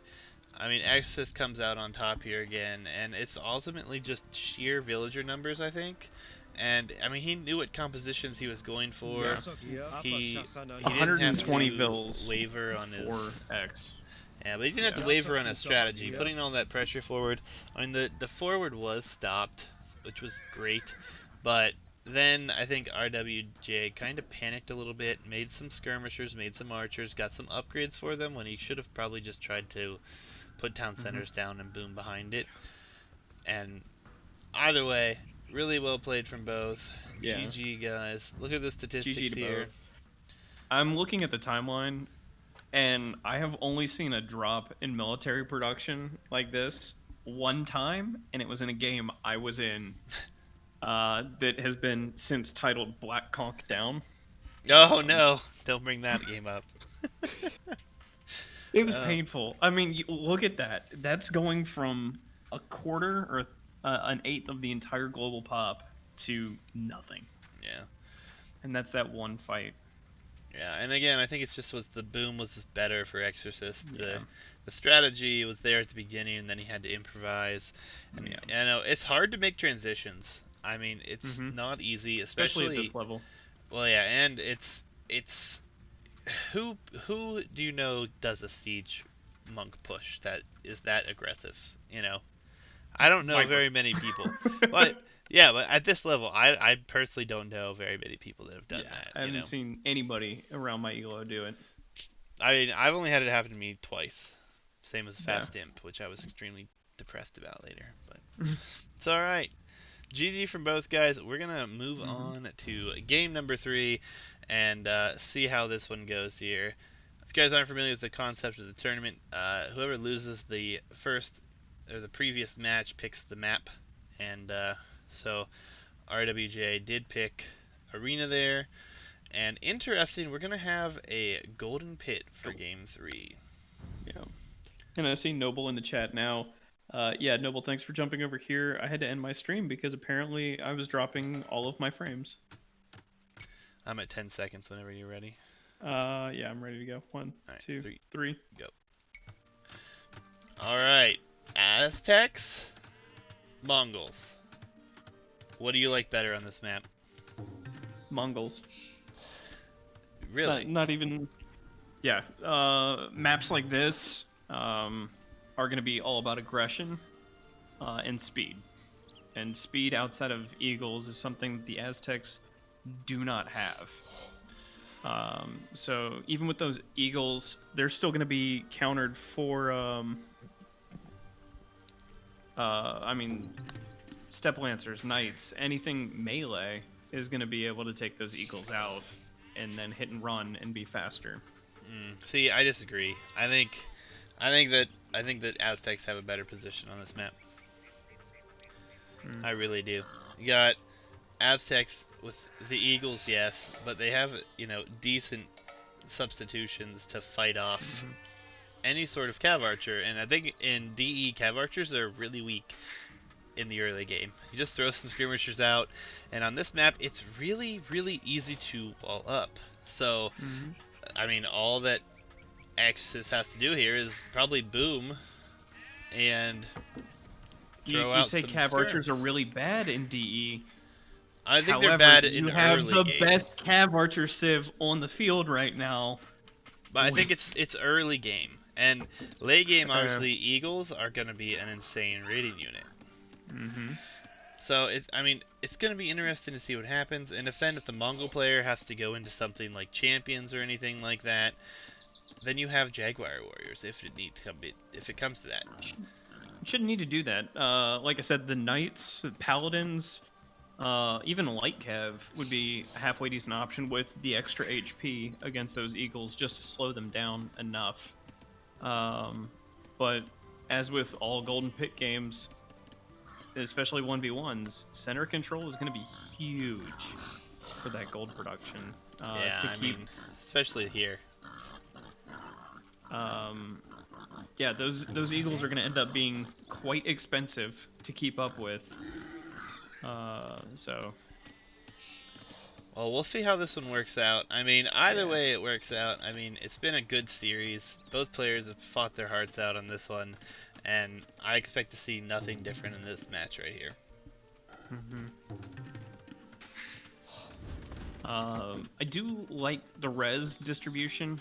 I mean, x0r6st comes out on top here again, and it's ultimately just sheer villager numbers, I think. And I mean, he knew what compositions he was going for. He didn't have to waver on his X. Yeah, but he didn't have to waver on his strategy. Putting all that pressure forward. I mean, the forward was stopped, which was great. But then I think Rwj kind of panicked a little bit, made some skirmishers, made some archers, got some upgrades for them when he should have probably just tried to put town centers down and boom behind it. And either way, really well played from both. GG, guys. Look at the statistics here. I'm looking at the timeline, and I have only seen a drop in military production like this one time, and it was in a game I was in that has been since titled Black Conch Down. Oh no, don't bring that game up. It was painful. I mean, look at that. That's going from a quarter or an eighth of the entire global pop to nothing. Yeah. And that's that one fight. Yeah, and again, I think it's just the boom was better for x0r6st. The strategy was there at the beginning, and then he had to improvise. And you know, it's hard to make transitions. I mean, it's not easy, especially at this level. Well, yeah, and it's who do you know does a siege monk push that is that aggressive? You know, I don't know very many people. But yeah, but at this level, I personally don't know very many people that have done that. I haven't seen anybody around my elo do it. I mean, I've only had it happen to me twice. Same as Fast Imp, which I was extremely depressed about later. But it's all right. GG from both guys. We're gonna move on to game number 3 and see how this one goes here. If you guys aren't familiar with the concept of the tournament, whoever loses the first or the previous match picks the map, and so RWJ did pick Arena there. And interesting, we're gonna have a golden pit for game 3. Yeah. And I see Noble in the chat now. Yeah, Noble, thanks for jumping over here. I had to end my stream because apparently I was dropping all of my frames. I'm at 10 seconds whenever you're ready. Yeah, I'm ready to go. One, Alright, two, three. Go. Alright. Aztecs, Mongols. What do you like better on this map? Mongols. Really? Not even. Yeah. Maps like this are going to be all about aggression and speed. And speed outside of Eagles is something that the Aztecs do not have. So even with those Eagles, they're still going to be countered for. I mean, Step Lancers, Knights, anything melee is going to be able to take those Eagles out and then hit and run and be faster. See, I disagree. I think that Aztecs have a better position on this map. I really do. You got Aztecs with the Eagles, yes, but they have, decent substitutions to fight off any sort of Cav Archer, and I think in DE Cav Archers are really weak in the early game. You just throw some skirmishers out, and on this map it's really, really easy to wall up. So, I mean, all that Axis has to do here is probably boom and throw out some You say Cav skirms. Archers are really bad in DE. I think However, they're bad in you early have the game. best Cav Archer Civ on the field right now. But I think it's early game. And late game, obviously, Eagles are going to be an insane raiding unit. So, it's going to be interesting to see what happens. And if the Mongol player has to go into something like Champions or anything like that, then you have Jaguar Warriors if it comes to that. You shouldn't need to do that. Like I said, the Knights, the Paladins, even Light Cav would be a halfway decent option with the extra HP against those Eagles just to slow them down enough. But as with all Golden Pit games, especially 1v1s, center control is going to be huge for that gold production. Especially here. Yeah, those Eagles are going to end up being quite expensive to keep up with. Well, we'll see how this one works out. I mean, either way it works out. I mean, it's been a good series. Both players have fought their hearts out on this one, and I expect to see nothing different in this match right here. I do like the res distribution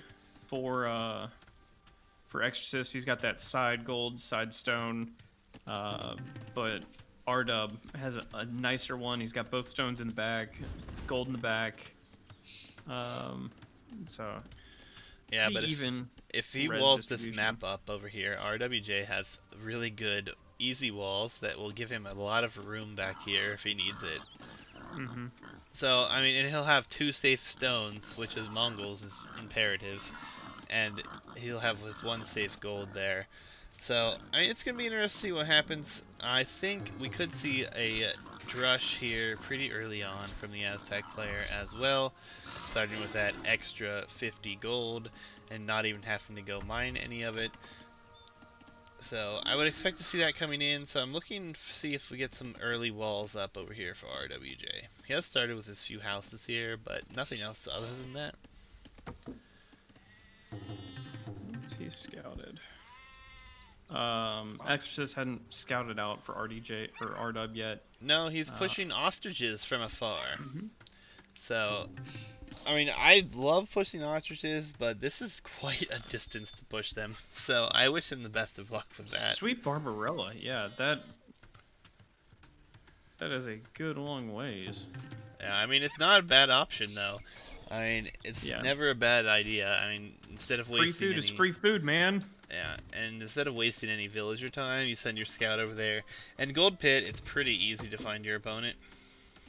for Exorcist. He's got that side gold, side stone, but R-Dub has a nicer one. He's got both stones in the back, gold in the back. Yeah, but if he walls this map up over here, RWJ has really good easy walls that will give him a lot of room back here if he needs it. So, I mean, and he'll have 2 safe stones, which is Mongols is imperative, and he'll have his 1 safe gold there. So, I mean, it's going to be interesting to see what happens. I think we could see a drush here pretty early on from the Aztec player as well, starting with that extra 50 gold and not even having to go mine any of it. So, I would expect to see that coming in, so I'm looking to see if we get some early walls up over here for RWJ. He has started with his few houses here, but nothing else other than that. He's scouted. Exorcist hadn't scouted out for RDJ or RDub yet. No, he's pushing ostriches from afar. So, I mean, I love pushing ostriches, but this is quite a distance to push them. So, I wish him the best of luck with that. Sweet Barbarella, yeah, that is a good long ways. Yeah, I mean, it's not a bad option, though. I mean, it's Yeah. never a bad idea. I mean, instead of Free wasting food any, is free food, man. yeah, and instead of wasting any villager time, you send your scout over there. And Gold Pit, it's pretty easy to find your opponent.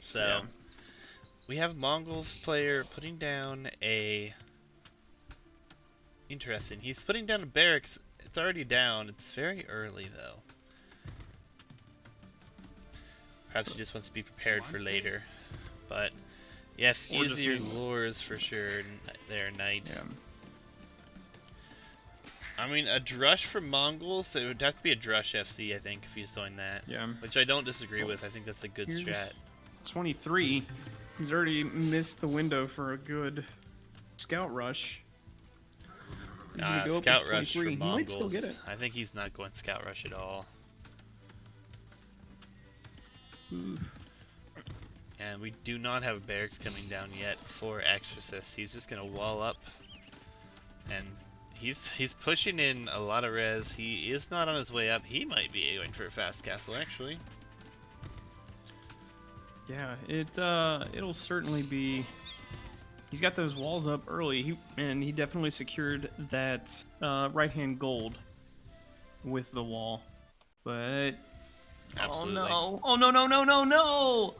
So Yeah. we have Mongols player putting down a. Interesting. He's putting down a barracks. It's already down. It's very early though. Perhaps he just wants to be prepared for later. But yes, Or just easier maybe- lures for sure. There, knight. Yeah. I mean, a drush for Mongols. It would have to be a drush FC, I think, if he's doing that. Yeah. Which I don't disagree with. I think that's a good Here's strat. 23. He's already missed the window for a good scout rush. He's gonna go up Scout with rush for 23. He might still Mongols. get it. I think he's not going scout rush at all. Ooh. And we do not have barracks coming down yet for Exorcist. He's just gonna wall up, and he's pushing in a lot of res. He is not on his way up. He might be going for a fast castle actually. Yeah, it'll certainly be. He's got those walls up early, and he definitely secured that right-hand gold with the wall. But Absolutely. oh no!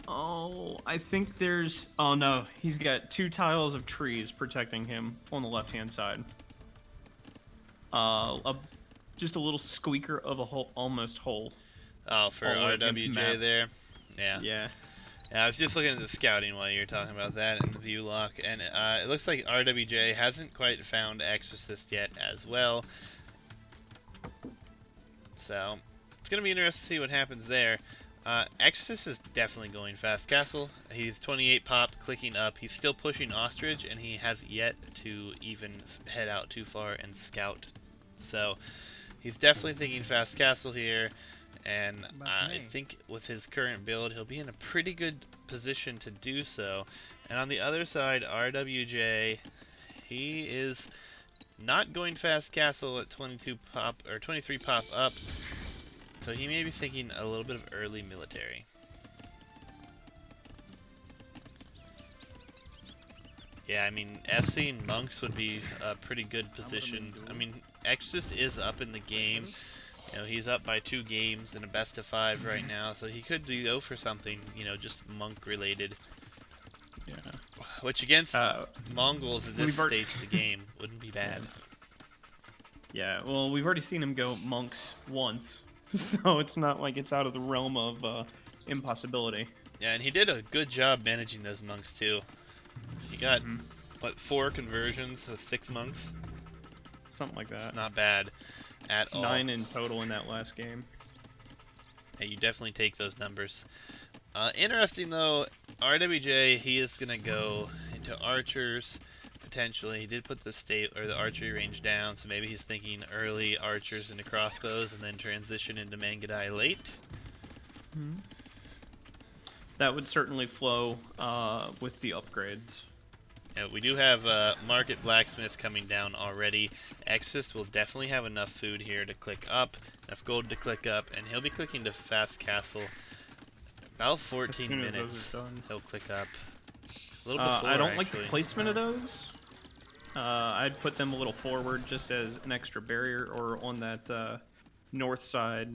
Oh, I think there's. Oh no, he's got 2 tiles of trees protecting him on the left-hand side. Just a little squeaker of a hole, almost hole. Oh, for all the way against the RWJ map. there. Yeah. Yeah. Yeah, I was just looking at the scouting while you were talking about that and the view lock, and it looks like RWJ hasn't quite found Exorcist yet as well. So it's gonna be interesting to see what happens there. Exorcist is definitely going fast castle. He's 28 pop, clicking up. He's still pushing Ostrich, and he has yet to even head out too far and scout. So he's definitely thinking fast castle here. And I think with his current build, he'll be in a pretty good position to do so. And on the other side, RWJ, he is not going fast castle at 22 pop or 23 pop up. So he may be thinking a little bit of early military. Yeah, I mean, FC and Monks would be a pretty good position. I mean, Exorcist is up in the game. You know, he's up by 2 games in a best of 5 right now, so he could go for something, you know, just monk related. Yeah. Which against Mongols at this stage of the game wouldn't be bad. Yeah, well, we've already seen him go monks once, so it's not like it's out of the realm of impossibility. Yeah, and he did a good job managing those monks too. He got, what, 4 conversions with 6 monks? Something like that. It's not bad at all. 9 in total in that last game. Yeah, you definitely take those numbers. Interesting though, RWJ, he is gonna go into archers potentially. He did put the archery range down, so maybe he's thinking early archers into crossbows and then transition into Mangadai late. That would certainly flow with the upgrades. Yeah, we do have Market Blacksmith coming down already. Exorcist will definitely have enough food here to click up, enough gold to click up, and he'll be clicking to Fast Castle. About 14 soon as those minutes are done. he'll click up. A little before, I don't actually. like the placement of those. I'd put them a little forward just as an extra barrier, or on that north side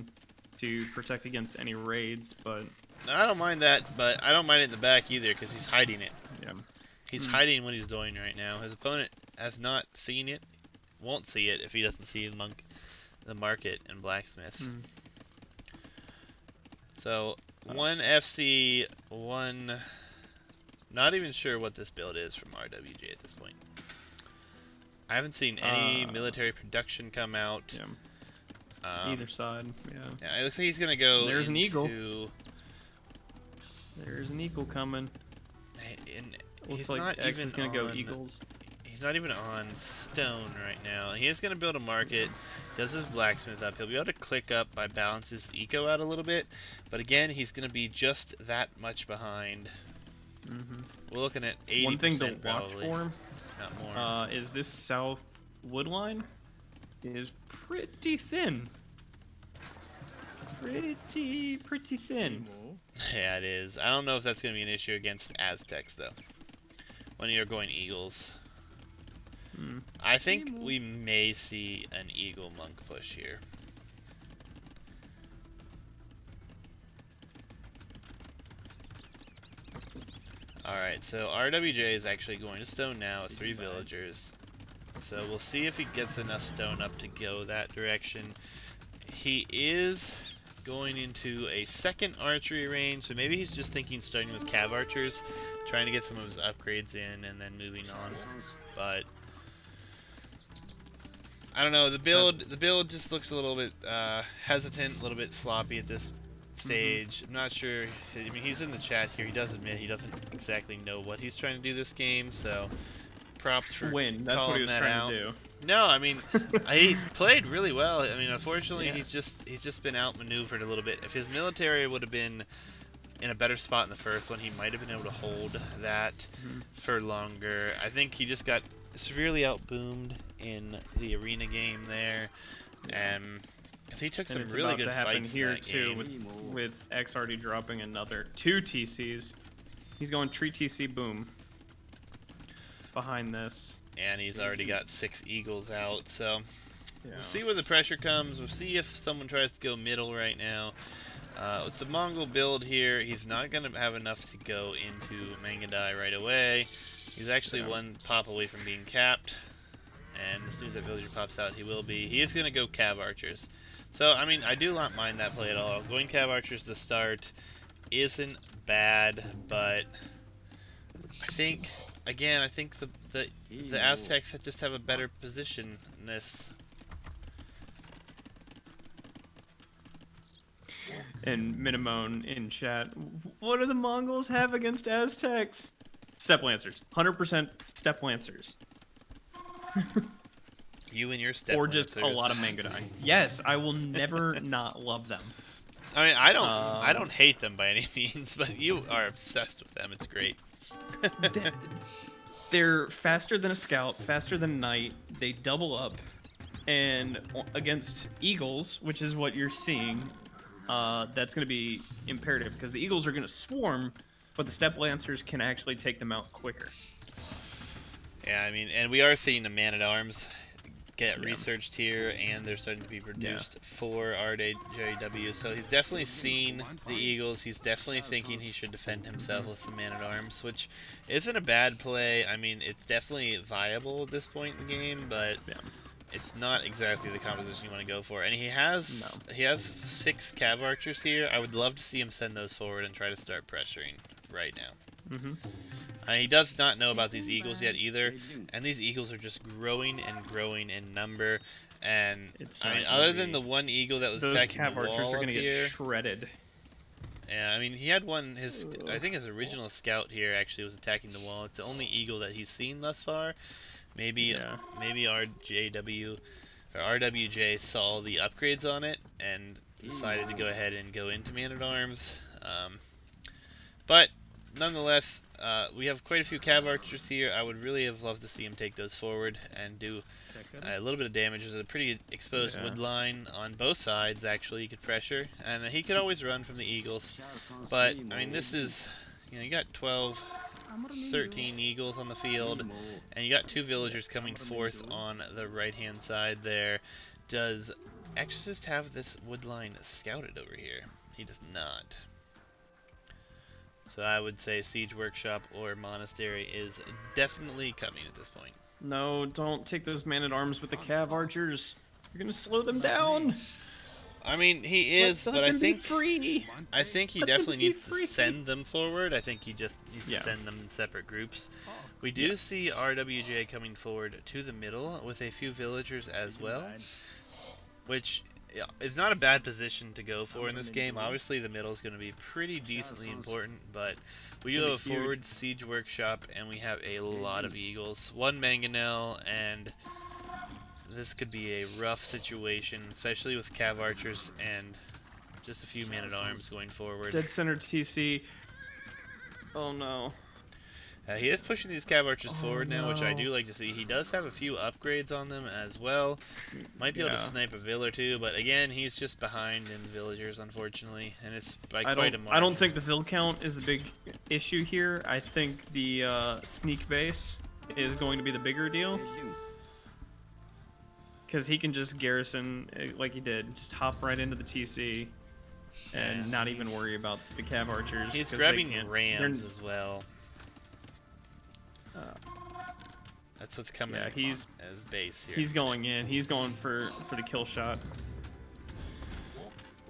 to protect against any raids, but... I don't mind that, but I don't mind it in the back either, because he's hiding it. Yeah. He's hiding what he's doing right now. His opponent has not seen it, won't see it if he doesn't see the market and blacksmiths. So, 1 FC, 1... Not even sure what this build is from RWJ at this point. I haven't seen any military production come out. Yeah. Either side, yeah. Yeah, it looks like he's gonna go There's into... an eagle. There's an eagle coming. He's Looks like not X even is gonna go on... eagles. He's not even on stone right now. He is going to build a market, does his blacksmith up. He'll be able to click up by balance his eco out a little bit, but again, he's going to be just that much behind. We're looking at 80% One thing to watch probably, for him not more. is this south wood line is pretty thin. Pretty thin. Yeah, it is. I don't know if that's going to be an issue against Aztecs, though. when you're going eagles. Hmm. I think we may see an eagle monk push here. Alright, so Rwj is actually going to stone now with 3 villagers. So we'll see if he gets enough stone up to go that direction. He is going into a second archery range, so maybe he's just thinking starting with cav archers, trying to get some of his upgrades in and then moving on. But I don't know, the build just looks a little bit hesitant, a little bit sloppy at this stage. I'm not sure. I mean, he's in the chat here. He does admit he doesn't exactly know what he's trying to do this game, so props for Win. That's what he calling was that trying out. to do. No, I mean, he's played really well. I mean, unfortunately, Yeah. he's just been outmaneuvered a little bit. If his military would have been in a better spot in the first one, he might have been able to hold that for longer. I think he just got severely outboomed in the arena game there, and he took some really good fights here in that too, game. with X already dropping another 2 TCs. He's going 3 TC boom behind this. And he's already got 6 eagles out, so Yeah. we'll see where the pressure comes. We'll see if someone tries to go middle right now. With the Mongol build here, he's not going to have enough to go into Mangadai right away. He's actually one pop away from being capped. And as soon as that villager pops out, he will be. He is going to go cav archers. So, I mean, I do not mind that play at all. Going cav archers to start isn't bad, but I think, again, I think the Aztecs just have a better position in this. And Minimone in chat, what do the Mongols have against Aztecs? Step Lancers. 100% Step Lancers. You and your step Or just lancers. a lot of Mangadai. Yes, I will never not love them. I mean, I don't hate them by any means, but you are obsessed with them. It's great. They're faster than a scout, faster than a knight. They double up, and against eagles, which is what you're seeing, that's going to be imperative because the eagles are going to swarm, but the step lancers can actually take them out quicker. Yeah, I mean, and we are seeing the man-at-arms get researched here, and they're starting to be produced for Rwj003. So he's definitely seen the eagles. He's definitely thinking he should defend himself with some man-at-arms, which isn't a bad play. I mean, it's definitely viable at this point in the game, but it's not exactly the composition you want to go for. And he has 6 cav archers here. I would love to see him send those forward and try to start pressuring right now. He does not know about these eagles yet either, and these eagles are just growing and growing in number. And I mean, other than the one eagle that was attacking the wall up here, get shredded. Yeah, I mean, he had one. I think his original scout here actually was attacking the wall. It's the only eagle that he's seen thus far. Maybe RWJ saw the upgrades on it and decided to go ahead and go into Man-at-Arms. But nonetheless, we have quite a few cav archers here. I would really have loved to see him take those forward and do a little bit of damage. There's a pretty exposed wood line on both sides, actually. You could pressure, and he could always run from the eagles. But, I mean, this is, you got 12, 13 eagles on the field, and you got 2 villagers coming forth on the right-hand side there. Does Exorcist have this wood line scouted over here? He does not. So I would say Siege Workshop or Monastery is definitely coming at this point. No, don't take those man-at-arms with the cav archers. You're gonna slow them down. I mean, he is, but I think he definitely needs to send them forward. I think he just needs to send them in separate groups. We do see RWJ coming forward to the middle with a few villagers as well, which it's not a bad position to go for in this game. Obviously, the middle is going to be pretty decently important, but we do have a forward Siege Workshop, and we have a lot of eagles. 1 mangonel, and this could be a rough situation, especially with cav archers and just a few man-at-arms going forward. Dead center TC. Oh no. He is pushing these Cav Archers forward now, which I no. do like to see. He does have a few upgrades on them as well. Might be able to Yeah. snipe a Vill or two, but again, he's just behind in villagers, unfortunately, and it's by I quite don't a I don't margin. think the Vil count is the big issue here. I think the sneak base is going to be the bigger deal. Because he can just garrison like he did, just hop right into the TC and Yeah, not even worry about the Cav Archers. He's 'cause grabbing they can't. rams as well. Uh, That's what's coming yeah, as base here. he's going in. He's going for the kill shot.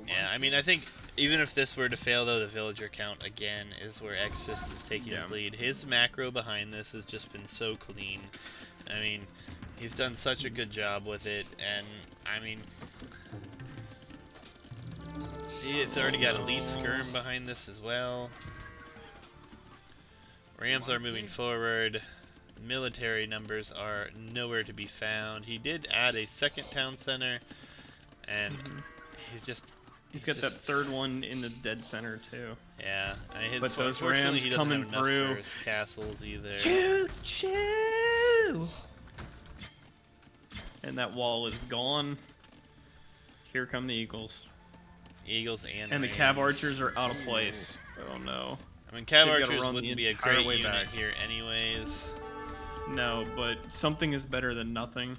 Yeah, I mean, I think even if this were to fail, though, the villager count again is where x0r6st is taking his lead. His macro behind this has just been so clean. I mean, he's done such a good job with it, and I mean, it's already got elite skirm behind this as well. Rams are moving forward. Military numbers are nowhere to be found. He did add a second town center, and He's got that third one in the dead center too. Yeah, but those unfortunately rams he doesn't coming have enough through. for his castles either. Choo choo! And that wall is gone. Here come the Eagles. Eagles and the Rams. Cav Archers are out of place. Oh no. I mean, Cav They've gotta Archers run the wouldn't be a entire great way unit back. here anyways. No, but something is better than nothing.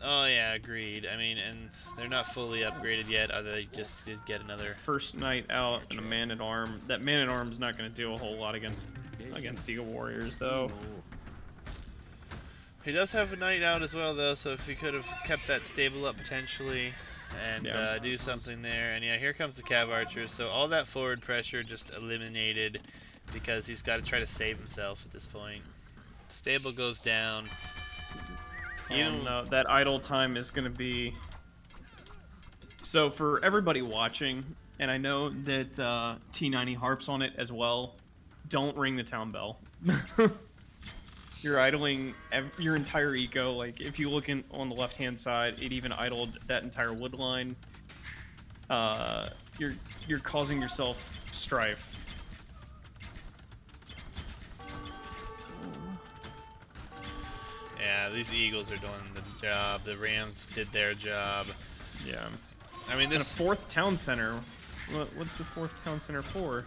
Oh yeah, agreed. I mean, and they're not fully upgraded yet, other they just did get another. First night out and a man-at-arm. That man-at-arm is not going to do a whole lot against Eagle Warriors, though. He does have a knight out as well, though, so if he could have kept that stable up potentially and do something there. And yeah, here comes the Cav Archers, so all that forward pressure just eliminated because he's got to try to save himself at this point. Stable goes down. No, that idle time is going to be... So for everybody watching, and I know that T90 harps on it as well, don't ring the town bell. You're idling your entire eco. Like, if you look on the left-hand side, it even idled that entire wood line. You're causing yourself strife. Yeah, these Eagles are doing the job. The Rams did their job. Yeah. I mean, this... And a fourth town center. What's the fourth town center for?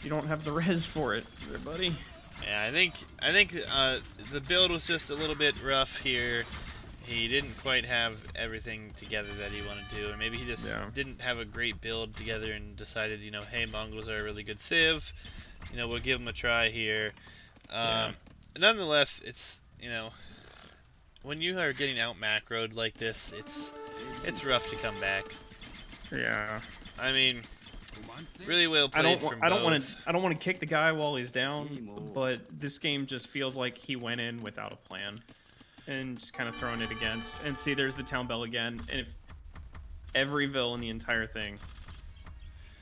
You don't have the res for it, there, buddy. Yeah, I think the build was just a little bit rough here. He didn't quite have everything together that he wanted to, and maybe he just didn't have a great build together and decided, you know, hey, Mongols are a really good civ. You know, we'll give them a try here. Nonetheless, it's, you know, when you are getting out macroed like this, it's rough to come back. Yeah. I mean, really well played from both. I don't want to kick the guy while he's down, but this game just feels like he went in without a plan and just kind of throwing it against. And see, there's the town bell again, and if every vill in the entire thing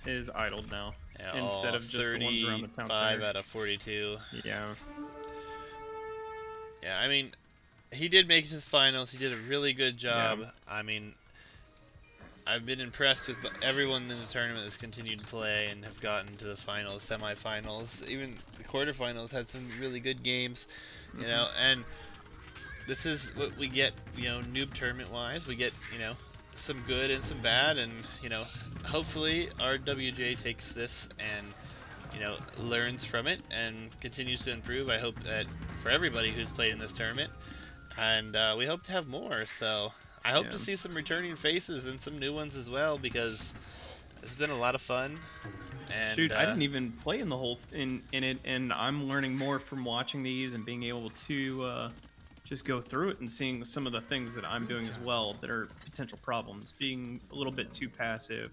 is idled now instead of just the ones around the town center. 35 out of 42. Yeah. Yeah, I mean, he did make it to the finals. He did a really good job. Yeah. I mean, I've been impressed with everyone in the tournament that's continued to play and have gotten to the finals, semifinals, even the quarterfinals had some really good games, you know, and this is what we get, you know, noob tournament wise. We get, you know, some good and some bad, and, you know, hopefully Rwj takes this and, you know, learns from it and continues to improve. I hope that for everybody who's played in this tournament, and we hope to have more, so I hope to see some returning faces and some new ones as well, because it's been a lot of fun. And dude, I didn't even play in the whole in it, and I'm learning more from watching these and being able to just go through it and seeing some of the things that I'm doing as well that are potential problems. Being a little bit too passive.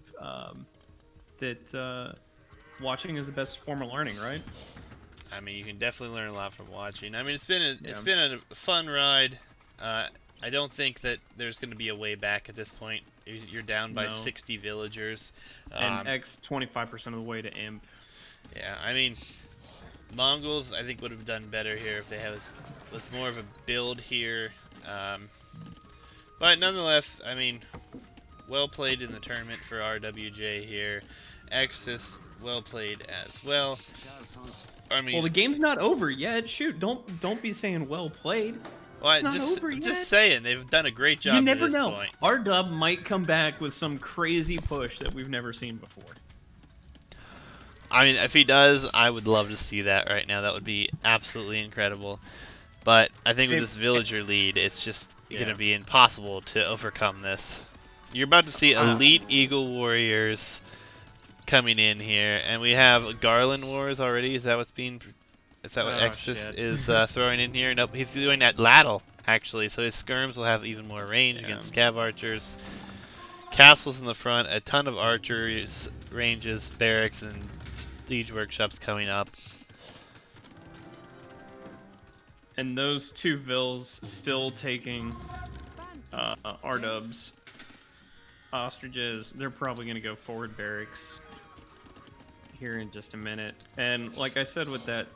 Watching is the best form of learning, right? I mean, you can definitely learn a lot from watching. I mean, it's been a fun ride. I don't think that there's going to be a way back at this point. You're down by 60 villagers. And X 25% of the way to imp. Yeah, I mean, Mongols I think would have done better here if they had with more of a build here. But nonetheless, I mean, well played in the tournament for Rwj here. x0r6st well played as well. I mean, Well, the game's not over yet. Shoot, don't be saying well played. well, It's not over just yet. saying, they've done a great job You to never this know. point. Our dub might come back with some crazy push that we've never seen before. I mean, if he does, I would love to see that right now. That would be absolutely incredible. But I think with this villager lead, it's just going to be impossible to overcome this. You're about to see elite Eagle Warriors coming in here, and we have Garland Wars already. Is that what's being? Is that what x0r6st is throwing in here? Nope, he's doing that lattle actually. So his skirms will have even more range against cav archers. Castles in the front, a ton of archers, ranges, barracks, and siege workshops coming up. And those two vills still taking our dubs. Ostriches, they're probably going to go forward barracks here in just a minute. And like I said, with that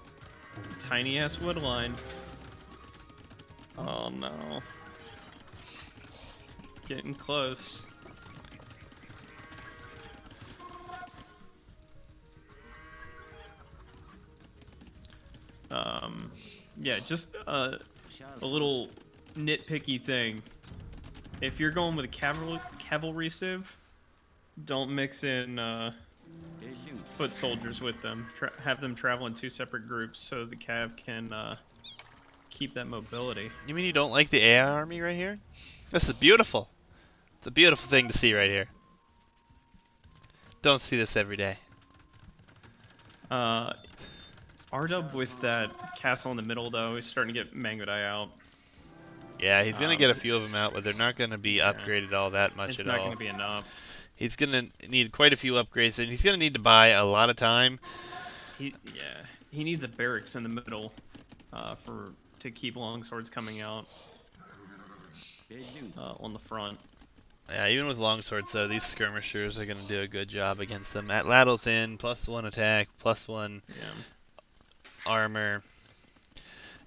tiny ass wood line. Oh no. Getting close. Yeah, just a little nitpicky thing. If you're going with a cavalry civ, don't mix in foot soldiers with them. Have them travel in two separate groups so the cav can keep that mobility. You mean you don't like the AI army right here? This is beautiful. It's a beautiful thing to see right here. Don't see this every day. R-Dub with that castle in the middle, though, is starting to get Mangodai out. Yeah, he's going to get a few of them out, but they're not going to be upgraded all that much at all. It's not going to be enough. He's going to need quite a few upgrades, and he's going to need to buy a lot of time. He needs a barracks in the middle to keep longswords coming out on the front. Yeah, even with longswords, though, these skirmishers are going to do a good job against them. At Latto's in, +1 attack, +1 armor.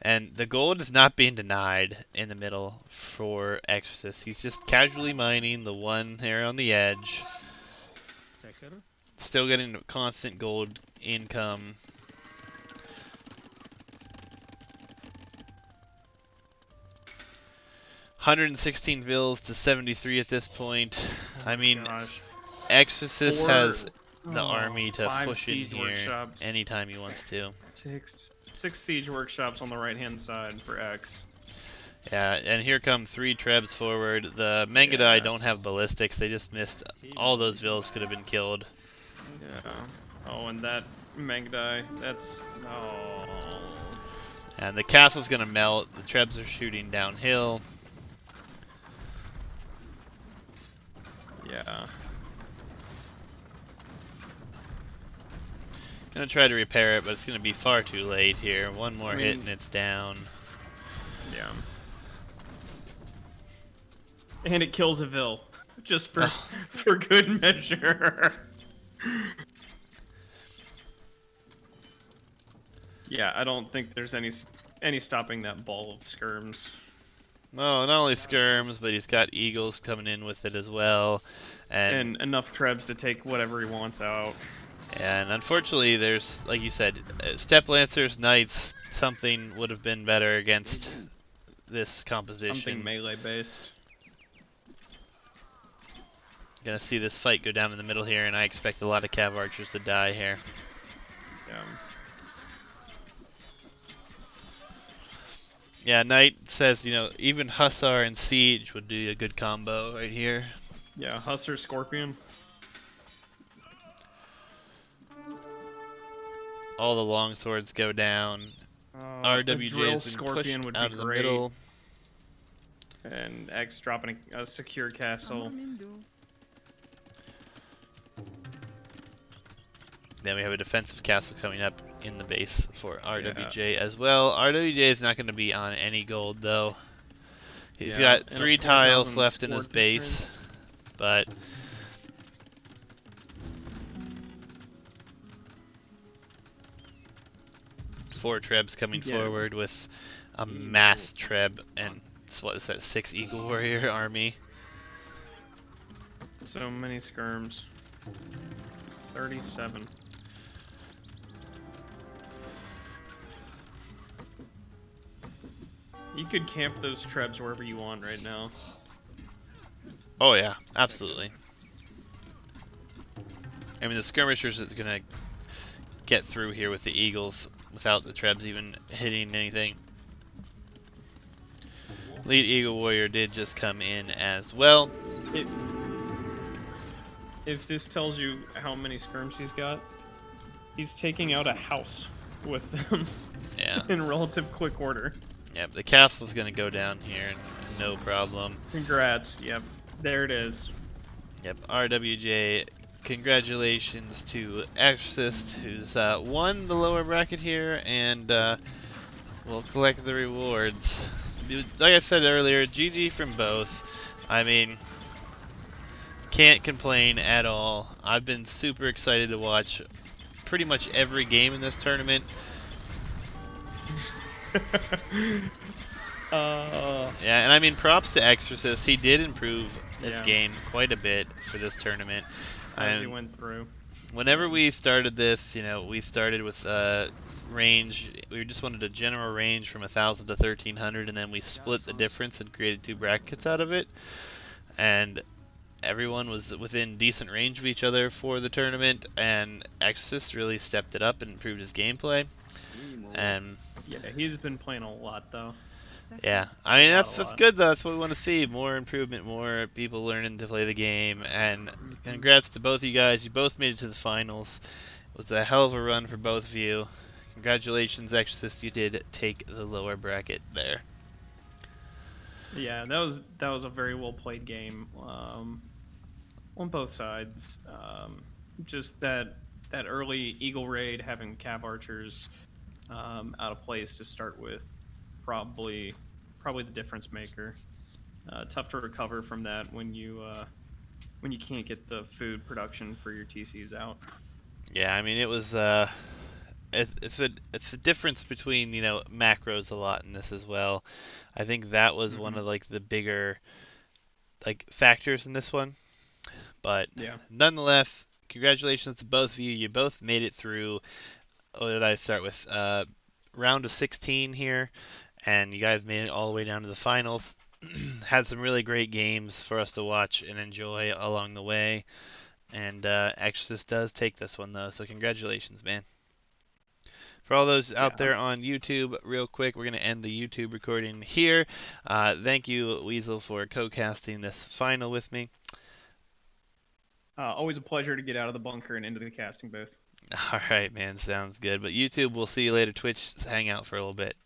And the gold is not being denied in the middle for x0r6st. He's just casually mining the one here on the edge. Still getting constant gold income. $116 vills to 73 at this point. I mean, x0r6st has the army to push in here anytime he wants to. Six siege workshops on the right-hand side for X. Yeah, and here come 3 trebs forward. The Mangodai don't have ballistics. They just missed. All those vills could have been killed. Yeah. Oh, and that Mangodai, that's... Oh. And the castle's going to melt. The trebs are shooting downhill. Yeah. Gonna try to repair it, but it's gonna be far too late here. One more hit and it's down. Yeah. And it kills a Vil, just for for good measure. Yeah, I don't think there's any stopping that ball of skirms. No, not only skirms, but he's got eagles coming in with it as well, and enough trebs to take whatever he wants out. And unfortunately, there's, like you said, Step Lancers, Knights, something would have been better against this composition. Something melee based. Gonna see this fight go down in the middle here, and I expect a lot of cav archers to die here. Yeah, Knight says, you know, even Hussar and Siege would do a good combo right here. Yeah, Hussar, Scorpion. All the longswords go down. Rwj has been pushed out of the middle. And X dropping a secure castle. Then we have a defensive castle coming up in the base for Rwj as well. Rwj is not going to be on any gold though. He's got 3 tiles left in his base, but four trebs coming forward with a mass treb and what is that, 6 Eagle Warrior army. So many skirms. 37. You could camp those trebs wherever you want right now. Oh yeah, absolutely. I mean, the skirmishers is gonna get through here with the eagles without the trebs even hitting anything. Lead Eagle Warrior did just come in as well. If this tells you how many skirms he's got, he's taking out a house with them Yeah. in relative quick order. Yep, the castle's gonna go down here, no problem. Congrats. Yep, there it is. Yep, RWJ, congratulations to x0r6st, who's won the lower bracket here, and will collect the rewards. Like I said earlier, GG from both. I mean, can't complain at all. I've been super excited to watch pretty much every game in this tournament. Yeah, and I mean, props to x0r6st. He did improve his game quite a bit for this tournament. As he went through. Whenever we started this, you know, we started with range. We just wanted a general range from 1,000 to 1,300, and then we split the difference and created 2 brackets out of it. And everyone was within decent range of each other for the tournament, and x0r6st really stepped it up and improved his gameplay. And yeah, he's been playing a lot though. yeah, I mean that's good though. That's what we want to see: more improvement, more people learning to play the game. And congrats to both of you guys. You both made it to the finals. It was a hell of a run for both of you. Congratulations, x0r6st. You did take the lower bracket there. Yeah, that was a very well played game on both sides. Just that early Eagle raid having Cav archers out of place to start with, probably the difference maker. Tough to recover from that when you can't get the food production for your TCs out. Yeah, I mean it was it's a difference between, you know, macros a lot in this as well. I think that was one of like the bigger like factors in this one. But yeah, nonetheless, congratulations to both of you. You both made it through. What did I start with? Round of 16 here, and you guys made it all the way down to the finals. Had some really great games for us to watch and enjoy along the way. And x0r6st does take this one though, so congratulations, man. For all those out there on YouTube, real quick, we're going to end the YouTube recording here. Thank you, Weasel, for co-casting this final with me. Always a pleasure to get out of the bunker and into the casting booth. All right, man. Sounds good. But YouTube, we'll see you later. Twitch, hang out for a little bit.